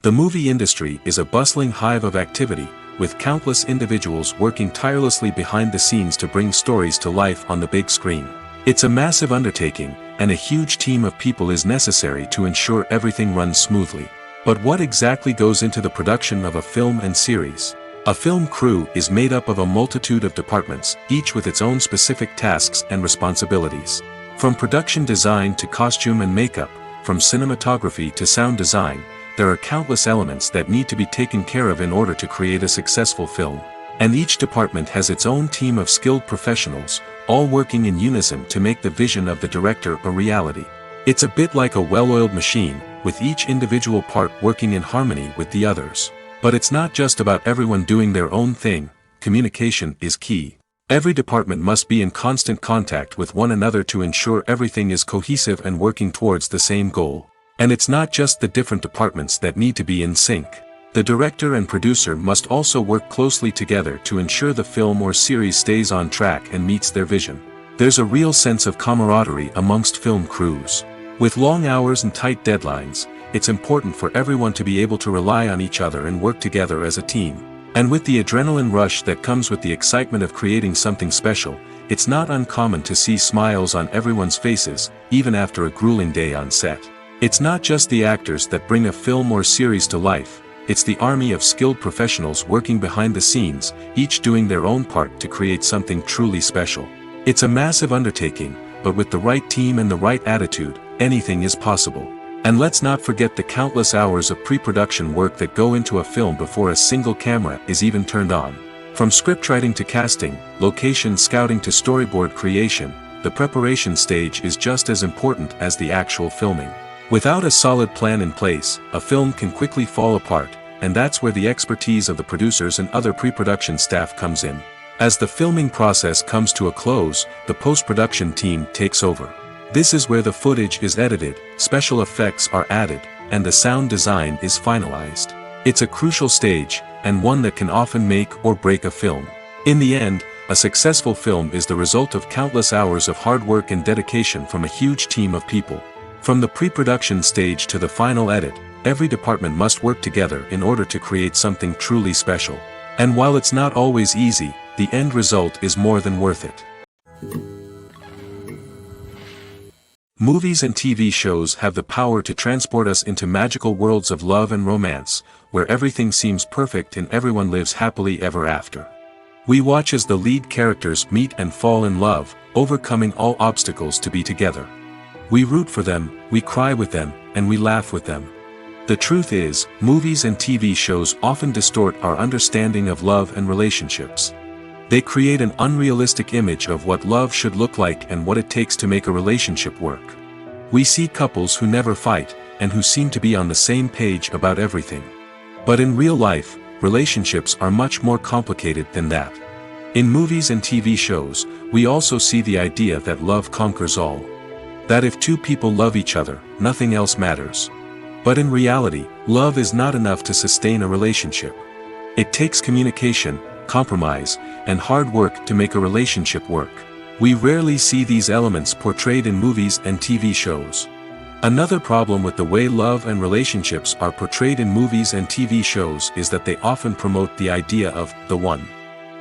S1: The movie industry is a bustling hive of activity, with countless individuals working tirelessly behind the scenes to bring stories to life on the big screen. It's a massive undertaking, and a huge team of people is necessary to ensure everything runs smoothly. But what exactly goes into the production of a film and series? A film crew is made up of a multitude of departments, each with its own specific tasks and responsibilities. From production design to costume and makeup, from cinematography to sound design, there are countless elements that need to be taken care of in order to create a successful film. And each department has its own team of skilled professionals, all working in unison to make the vision of the director a reality. It's a bit like a well-oiled machine, with each individual part working in harmony with the others. But it's not just about everyone doing their own thing. Communication is key. Every department must be in constant contact with one another to ensure everything is cohesive and working towards the same goal. And it's not just the different departments that need to be in sync. The director and producer must also work closely together to ensure the film or series stays on track and meets their vision. There's a real sense of camaraderie amongst film crews. With long hours and tight deadlines, it's important for everyone to be able to rely on each other and work together as a team. And with the adrenaline rush that comes with the excitement of creating something special, it's not uncommon to see smiles on everyone's faces, even after a grueling day on set. It's not just the actors that bring a film or series to life. It's the army of skilled professionals working behind the scenes, each doing their own part to create something truly special. It's a massive undertaking, but with the right team and the right attitude, anything is possible. And let's not forget the countless hours of pre-production work that go into a film before a single camera is even turned on. From scriptwriting to casting, location scouting to storyboard creation, the preparation stage is just as important as the actual filming. Without a solid plan in place, a film can quickly fall apart, and that's where the expertise of the producers and other pre-production staff comes in. As the filming process comes to a close, the post-production team takes over. This is where the footage is edited, special effects are added, and the sound design is finalized. It's a crucial stage, and one that can often make or break a film. In the end, a successful film is the result of countless hours of hard work and dedication from a huge team of people. From the pre-production stage to the final edit, every department must work together in order to create something truly special. And while it's not always easy, the end result is more than worth it. Movies and TV shows have the power to transport us into magical worlds of love and romance, where everything seems perfect and everyone lives happily ever after. We watch as the lead characters meet and fall in love, overcoming all obstacles to be together. We root for them, we cry with them, and we laugh with them. The truth is, movies and TV shows often distort our understanding of love and relationships. They create an unrealistic image of what love should look like and what it takes to make a relationship work. We see couples who never fight, and who seem to be on the same page about everything. But in real life, relationships are much more complicated than that. In movies and TV shows, we also see the idea that love conquers all. That if two people love each other, nothing else matters. But in reality, love is not enough to sustain a relationship. It takes communication, compromise, and hard work to make a relationship work. We rarely see these elements portrayed in movies and TV shows. Another problem with the way love and relationships are portrayed in movies and TV shows is that they often promote the idea of the one.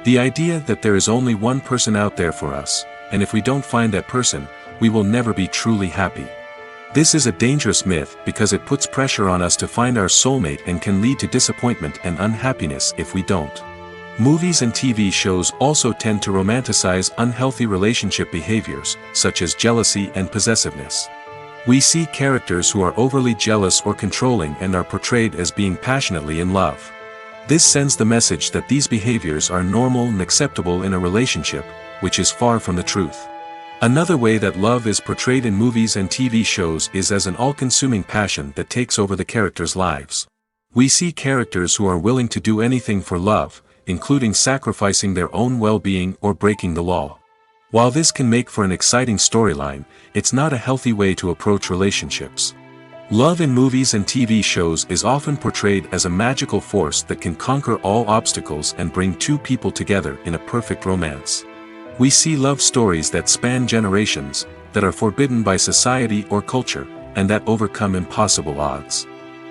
S1: The idea that there is only one person out there for us, and if we don't find that person, we will never be truly happy. This is a dangerous myth because it puts pressure on us to find our soulmate and can lead to disappointment and unhappiness if we don't. Movies and TV shows also tend to romanticize unhealthy relationship behaviors, such as jealousy and possessiveness. We see characters who are overly jealous or controlling and are portrayed as being passionately in love. This sends the message that these behaviors are normal and acceptable in a relationship, which is far from the truth. Another way that love is portrayed in movies and TV shows is as an all-consuming passion that takes over the characters' lives. We see characters who are willing to do anything for love, including sacrificing their own well-being or breaking the law. While this can make for an exciting storyline, it's not a healthy way to approach relationships. Love in movies and TV shows is often portrayed as a magical force that can conquer all obstacles and bring two people together in a perfect romance. We see love stories that span generations, that are forbidden by society or culture, and that overcome impossible odds.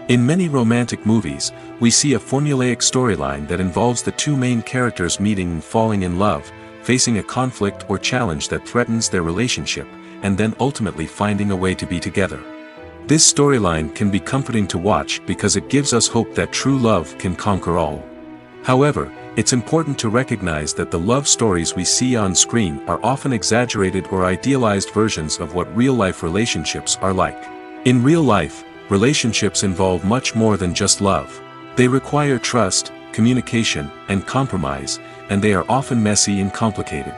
S1: In many romantic movies, we see a formulaic storyline that involves the two main characters meeting and falling in love, facing a conflict or challenge that threatens their relationship, and then ultimately finding a way to be together. This storyline can be comforting to watch because it gives us hope that true love can conquer all. However, It's important to recognize that the love stories we see on screen are often exaggerated or idealized versions of what real-life relationships are like. In real life, relationships involve much more than just love. They require trust, communication, and compromise, and they are often messy and complicated.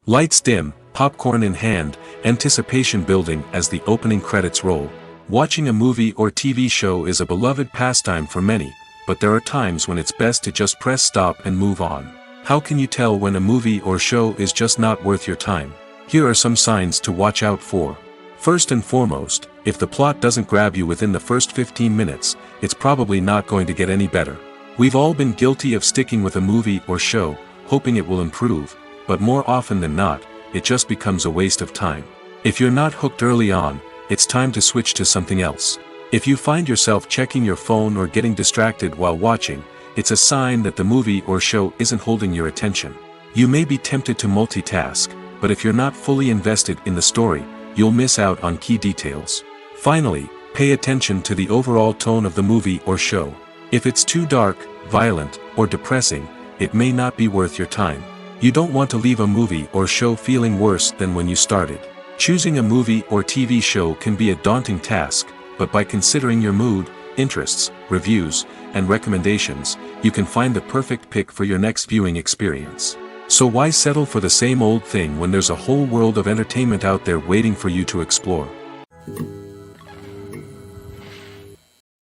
S1: Lights dim, popcorn in hand, anticipation building as the opening credits roll. Watching a movie or TV show is a beloved pastime for many, but there are times when it's best to just press stop and move on. How can you tell when a movie or show is just not worth your time? Here are some signs to watch out for. First and foremost, if the plot doesn't grab you within the first 15 minutes, it's probably not going to get any better. We've all been guilty of sticking with a movie or show, hoping it will improve, but more often than not, it just becomes a waste of time. If you're not hooked early on, it's time to switch to something else. If you find yourself checking your phone or getting distracted while watching, it's a sign that the movie or show isn't holding your attention. You may be tempted to multitask, but if you're not fully invested in the story, you'll miss out on key details. Finally, pay attention to the overall tone of the movie or show. If it's too dark, violent, or depressing, it may not be worth your time. You don't want to leave a movie or show feeling worse than when you started. Choosing a movie or TV show can be a daunting task, but by considering your mood, interests, reviews, and recommendations, you can find the perfect pick for your next viewing experience. So why settle for the same old thing when there's a whole world of entertainment out there waiting for you to explore?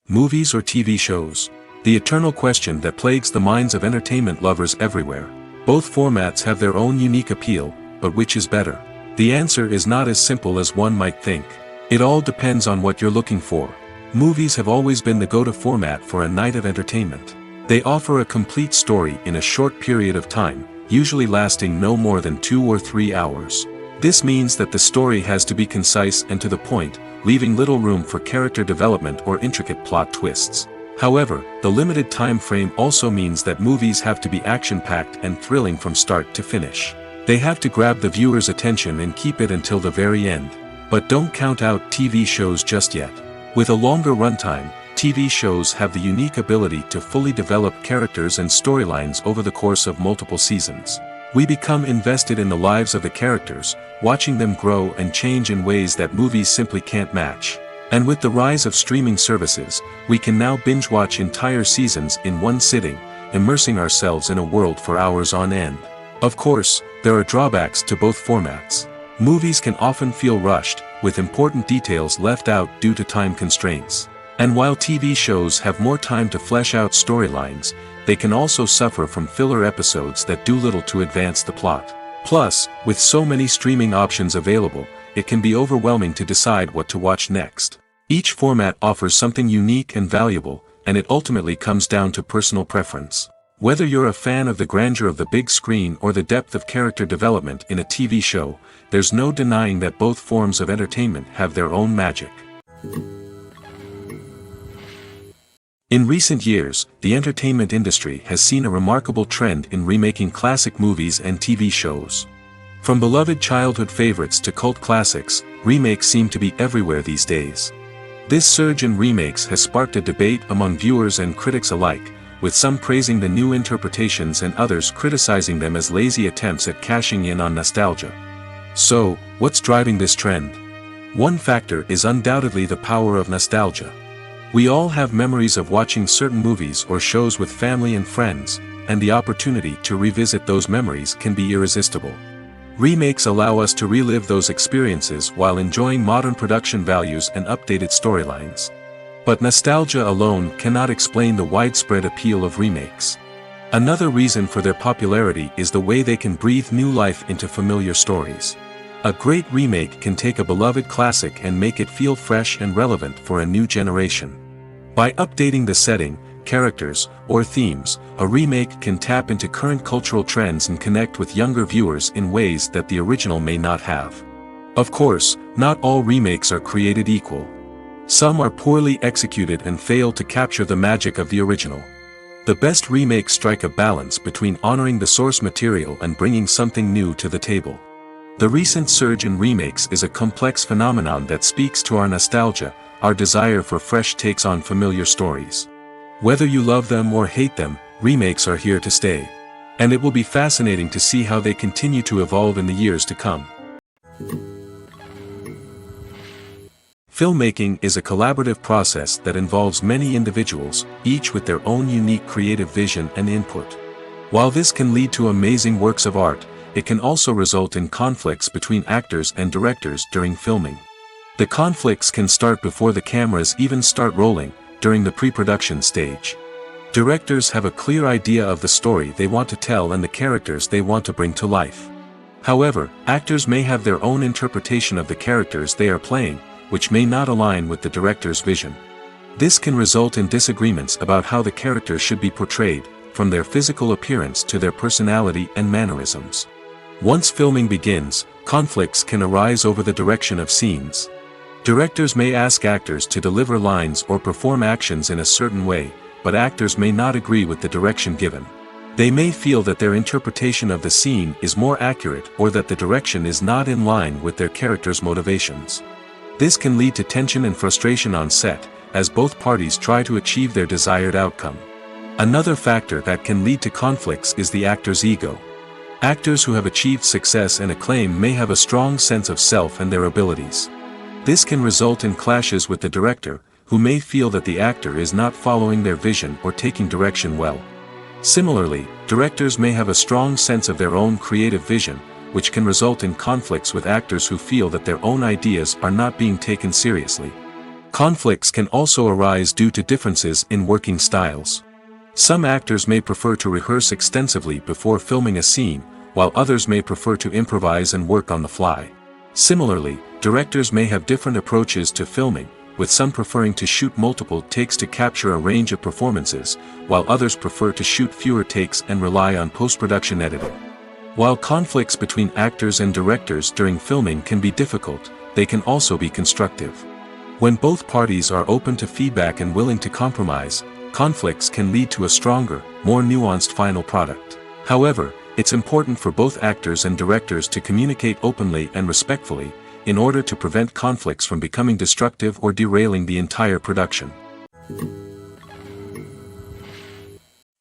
S1: Movies or TV shows? The eternal question that plagues the minds of entertainment lovers everywhere. Both formats have their own unique appeal, but which is better? The answer is not as simple as one might think. It all depends on what you're looking for. Movies have always been the go-to format for a night of entertainment. They offer a complete story in a short period of time, usually lasting no more than 2 or 3 hours. This means that the story has to be concise and to the point, leaving little room for character development or intricate plot twists. However, the limited time frame also means that movies have to be action-packed and thrilling from start to finish. They have to grab the viewer's attention and keep it until the very end. But don't count out TV shows just yet. With a longer runtime, TV shows have the unique ability to fully develop characters and storylines over the course of multiple seasons. We become invested in the lives of the characters, watching them grow and change in ways that movies simply can't match. And with the rise of streaming services, we can now binge-watch entire seasons in one sitting, immersing ourselves in a world for hours on end. Of course, there are drawbacks to both formats. Movies can often feel rushed, with important details left out due to time constraints. And while TV shows have more time to flesh out storylines, they can also suffer from filler episodes that do little to advance the plot. Plus, with so many streaming options available, it can be overwhelming to decide what to watch next. Each format offers something unique and valuable, and it ultimately comes down to personal preference. Whether you're a fan of the grandeur of the big screen or the depth of character development in a TV show, there's no denying that both forms of entertainment have their own magic. In recent years, the entertainment industry has seen a remarkable trend in remaking classic movies and TV shows. From beloved childhood favorites to cult classics, remakes seem to be everywhere these days. This surge in remakes has sparked a debate among viewers and critics alike, with some praising the new interpretations and others criticizing them as lazy attempts at cashing in on nostalgia. So, what's driving this trend? One factor is undoubtedly the power of nostalgia. We all have memories of watching certain movies or shows with family and friends, and the opportunity to revisit those memories can be irresistible. Remakes allow us to relive those experiences while enjoying modern production values and updated storylines. But nostalgia alone cannot explain the widespread appeal of remakes. Another reason for their popularity is the way they can breathe new life into familiar stories. A great remake can take a beloved classic and make it feel fresh and relevant for a new generation. By updating the setting, characters, or themes, a remake can tap into current cultural trends and connect with younger viewers in ways that the original may not have. Of course, not all remakes are created equal. Some are poorly executed and fail to capture the magic of the original. The best remakes strike a balance between honoring the source material and bringing something new to the table. The recent surge in remakes is a complex phenomenon that speaks to our nostalgia, our desire for fresh takes on familiar stories. Whether you love them or hate them, remakes are here to stay. And it will be fascinating to see how they continue to evolve in the years to come. Filmmaking is a collaborative process that involves many individuals, each with their own unique creative vision and input. While this can lead to amazing works of art, it can also result in conflicts between actors and directors during filming. The conflicts can start before the cameras even start rolling, during the pre-production stage. Directors have a clear idea of the story they want to tell and the characters they want to bring to life. However, actors may have their own interpretation of the characters they are playing, which may not align with the director's vision. This can result in disagreements about how the characters should be portrayed, from their physical appearance to their personality and mannerisms. Once filming begins, conflicts can arise over the direction of scenes. Directors may ask actors to deliver lines or perform actions in a certain way, but actors may not agree with the direction given. They may feel that their interpretation of the scene is more accurate or that the direction is not in line with their character's motivations. This can lead to tension and frustration on set, as both parties try to achieve their desired outcome. Another factor that can lead to conflicts is the actor's ego. Actors who have achieved success and acclaim may have a strong sense of self and their abilities. This can result in clashes with the director, who may feel that the actor is not following their vision or taking direction well. Similarly, directors may have a strong sense of their own creative vision, which can result in conflicts with actors who feel that their own ideas are not being taken seriously. Conflicts can also arise due to differences in working styles. Some actors may prefer to rehearse extensively before filming a scene, while others may prefer to improvise and work on the fly. Similarly, directors may have different approaches to filming, with some preferring to shoot multiple takes to capture a range of performances, while others prefer to shoot fewer takes and rely on post-production editing. While conflicts between actors and directors during filming can be difficult, they can also be constructive. When both parties are open to feedback and willing to compromise, conflicts can lead to a stronger, more nuanced final product. However, it's important for both actors and directors to communicate openly and respectfully, in order to prevent conflicts from becoming destructive or derailing the entire production.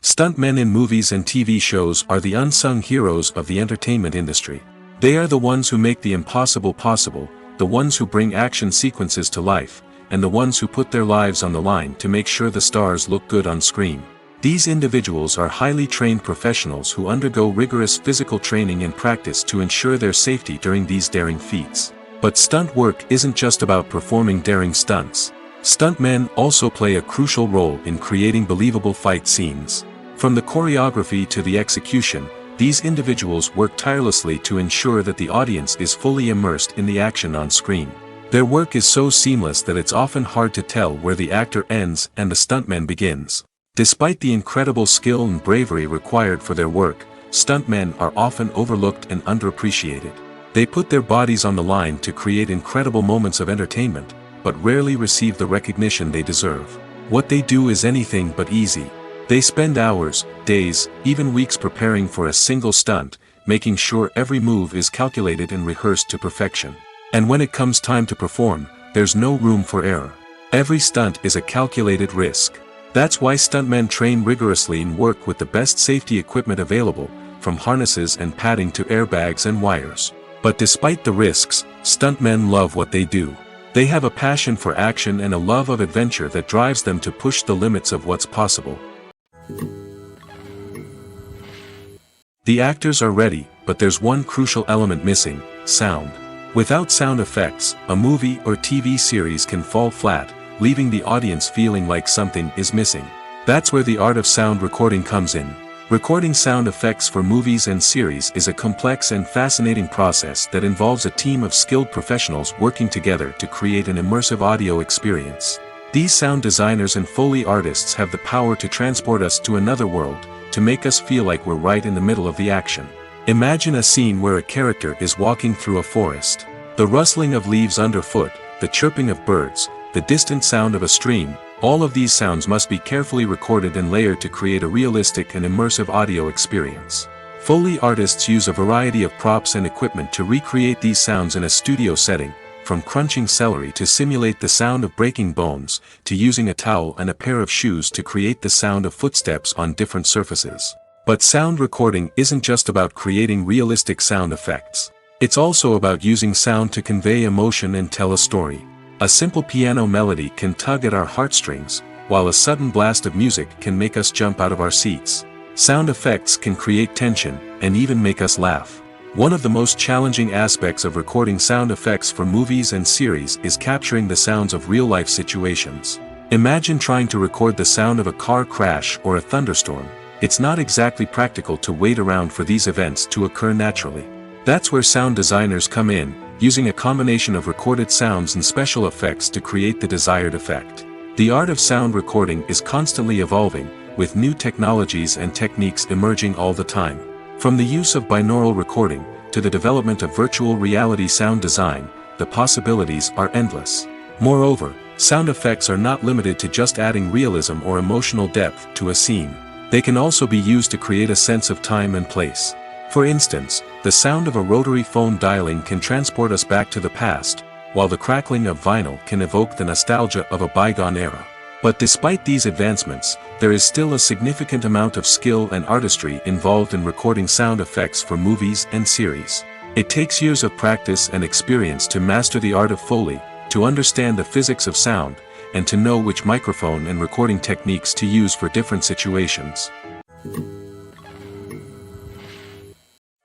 S1: Stuntmen in movies and TV shows are the unsung heroes of the entertainment industry. They are the ones who make the impossible possible, the ones who bring action sequences to life, and the ones who put their lives on the line to make sure the stars look good on screen. These individuals are highly trained professionals who undergo rigorous physical training and practice to ensure their safety during these daring feats. But stunt work isn't just about performing daring stunts. Stuntmen also play a crucial role in creating believable fight scenes. From the choreography to the execution, these individuals work tirelessly to ensure that the audience is fully immersed in the action on screen. Their work is so seamless that it's often hard to tell where the actor ends and the stuntman begins. Despite the incredible skill and bravery required for their work, stuntmen are often overlooked and underappreciated. They put their bodies on the line to create incredible moments of entertainment, but rarely receive the recognition they deserve. What they do is anything but easy. They spend hours, days, even weeks preparing for a single stunt, making sure every move is calculated and rehearsed to perfection. And when it comes time to perform, there's no room for error. Every stunt is a calculated risk. That's why stuntmen train rigorously and work with the best safety equipment available, from harnesses and padding to airbags and wires. But despite the risks, stuntmen love what they do. They have a passion for action and a love of adventure that drives them to push the limits of what's possible. The actors are ready, but there's one crucial element missing: sound. Without sound effects, a movie or TV series can fall flat, leaving the audience feeling like something is missing. That's where the art of sound recording comes in. Recording sound effects for movies and series is a complex and fascinating process that involves a team of skilled professionals working together to create an immersive audio experience. These sound designers and Foley artists have the power to transport us to another world, to make us feel like we're right in the middle of the action. Imagine a scene where a character is walking through a forest. The rustling of leaves underfoot, the chirping of birds, the distant sound of a stream, all of these sounds must be carefully recorded and layered to create a realistic and immersive audio experience. Foley artists use a variety of props and equipment to recreate these sounds in a studio setting, from crunching celery to simulate the sound of breaking bones, to using a towel and a pair of shoes to create the sound of footsteps on different surfaces. But sound recording isn't just about creating realistic sound effects. It's also about using sound to convey emotion and tell a story. A simple piano melody can tug at our heartstrings, while a sudden blast of music can make us jump out of our seats. Sound effects can create tension, and even make us laugh. One of the most challenging aspects of recording sound effects for movies and series is capturing the sounds of real-life situations. Imagine trying to record the sound of a car crash or a thunderstorm. It's not exactly practical to wait around for these events to occur naturally. That's where sound designers come in, using a combination of recorded sounds and special effects to create the desired effect. The art of sound recording is constantly evolving, with new technologies and techniques emerging all the time. From the use of binaural recording, to the development of virtual reality sound design, the possibilities are endless. Moreover, sound effects are not limited to just adding realism or emotional depth to a scene. They can also be used to create a sense of time and place. For instance, the sound of a rotary phone dialing can transport us back to the past, while the crackling of vinyl can evoke the nostalgia of a bygone era. But despite these advancements, there is still a significant amount of skill and artistry involved in recording sound effects for movies and series. It takes years of practice and experience to master the art of Foley, to understand the physics of sound, and to know which microphone and recording techniques to use for different situations.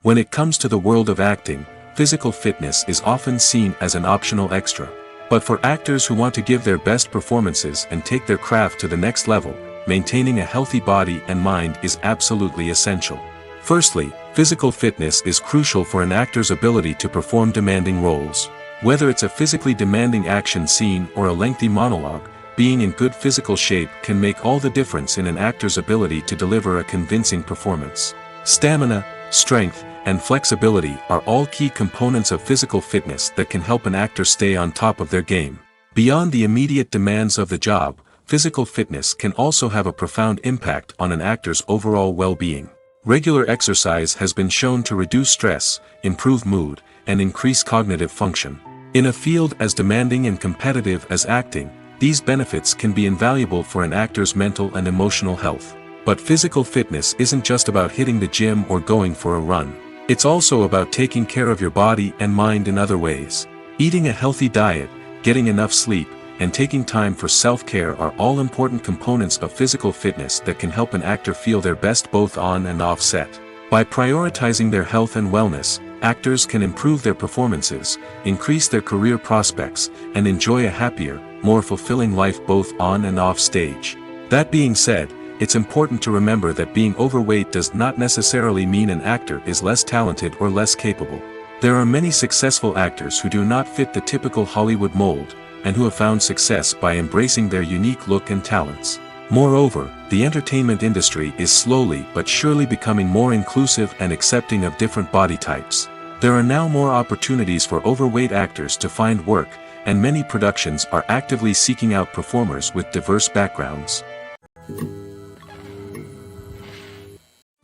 S1: When it comes to the world of acting, physical fitness is often seen as an optional extra. But for actors who want to give their best performances and take their craft to the next level, maintaining a healthy body and mind is absolutely essential. Firstly, physical fitness is crucial for an actor's ability to perform demanding roles. Whether it's a physically demanding action scene or a lengthy monologue, being in good physical shape can make all the difference in an actor's ability to deliver a convincing performance. Stamina, strength, and flexibility are all key components of physical fitness that can help an actor stay on top of their game. Beyond the immediate demands of the job, physical fitness can also have a profound impact on an actor's overall well-being. Regular exercise has been shown to reduce stress, improve mood, and increase cognitive function. In a field as demanding and competitive as acting, these benefits can be invaluable for an actor's mental and emotional health. But physical fitness isn't just about hitting the gym or going for a run. It's also about taking care of your body and mind in other ways. Eating a healthy diet, getting enough sleep, and taking time for self-care are all important components of physical fitness that can help an actor feel their best both on and off set. By prioritizing their health and wellness, actors can improve their performances, increase their career prospects, and enjoy a happier, more fulfilling life both on and off stage. That being said, it's important to remember that being overweight does not necessarily mean an actor is less talented or less capable. There are many successful actors who do not fit the typical Hollywood mold, and who have found success by embracing their unique look and talents. Moreover, the entertainment industry is slowly but surely becoming more inclusive and accepting of different body types. There are now more opportunities for overweight actors to find work, and many productions are actively seeking out performers with diverse backgrounds.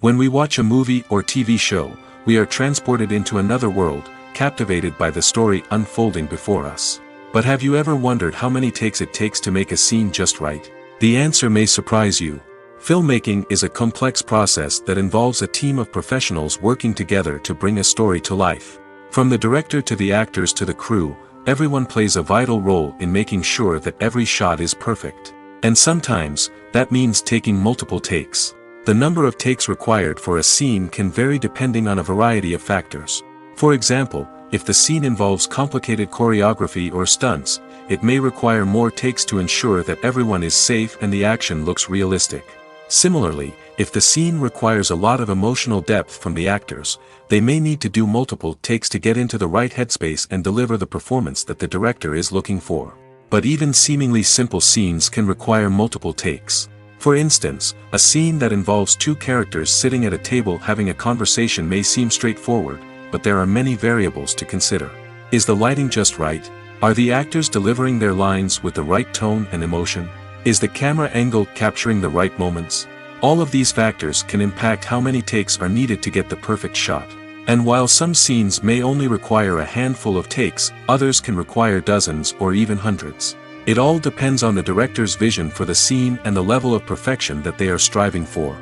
S1: When we watch a movie or TV show, we are transported into another world, captivated by the story unfolding before us. But have you ever wondered how many takes it takes to make a scene just right? The answer may surprise you. Filmmaking is a complex process that involves a team of professionals working together to bring a story to life. From the director to the actors to the crew, everyone plays a vital role in making sure that every shot is perfect. And sometimes, that means taking multiple takes. The number of takes required for a scene can vary depending on a variety of factors. For example, if the scene involves complicated choreography or stunts, it may require more takes to ensure that everyone is safe and the action looks realistic. Similarly, if the scene requires a lot of emotional depth from the actors, they may need to do multiple takes to get into the right headspace and deliver the performance that the director is looking for. But even seemingly simple scenes can require multiple takes. For instance, a scene that involves two characters sitting at a table having a conversation may seem straightforward, but there are many variables to consider. Is the lighting just right? Are the actors delivering their lines with the right tone and emotion? Is the camera angle capturing the right moments? All of these factors can impact how many takes are needed to get the perfect shot. And while some scenes may only require a handful of takes, others can require dozens or even hundreds. It all depends on the director's vision for the scene and the level of perfection that they are striving for.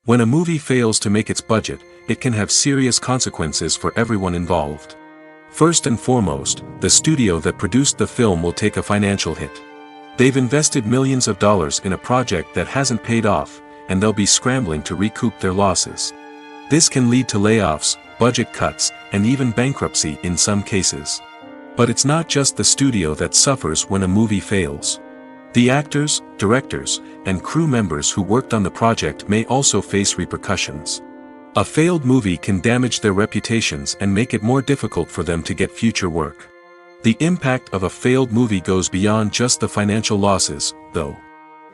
S1: When a movie fails to make its budget, it can have serious consequences for everyone involved. First and foremost, the studio that produced the film will take a financial hit. They've invested millions of dollars in a project that hasn't paid off, and they'll be scrambling to recoup their losses. This can lead to layoffs, budget cuts, and even bankruptcy in some cases. But it's not just the studio that suffers when a movie fails. The actors, directors, and crew members who worked on the project may also face repercussions. A failed movie can damage their reputations and make it more difficult for them to get future work. The impact of a failed movie goes beyond just the financial losses, though.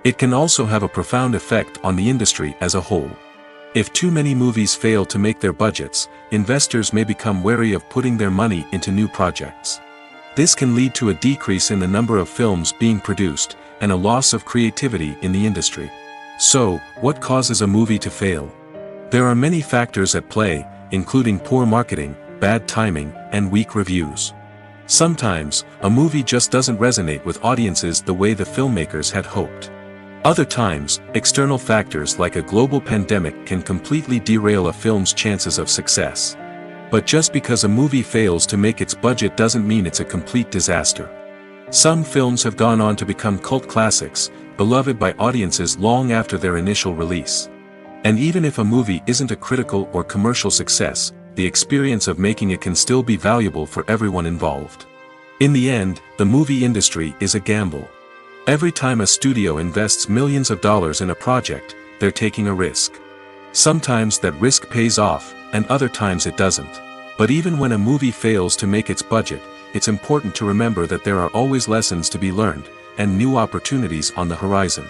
S1: It can also have a profound effect on the industry as a whole. If too many movies fail to make their budgets, investors may become wary of putting their money into new projects. This can lead to a decrease in the number of films being produced, and a loss of creativity in the industry. So, what causes a movie to fail? There are many factors at play, including poor marketing, bad timing, and weak reviews. Sometimes, a movie just doesn't resonate with audiences the way the filmmakers had hoped. Other times, external factors like a global pandemic can completely derail a film's chances of success. But just because a movie fails to make its budget doesn't mean it's a complete disaster. Some films have gone on to become cult classics, beloved by audiences long after their initial release. And even if a movie isn't a critical or commercial success, the experience of making it can still be valuable for everyone involved. In the end, the movie industry is a gamble. Every time a studio invests millions of dollars in a project, they're taking a risk. Sometimes that risk pays off, and other times it doesn't. But even when a movie fails to make its budget, it's important to remember that there are always lessons to be learned, and new opportunities on the horizon.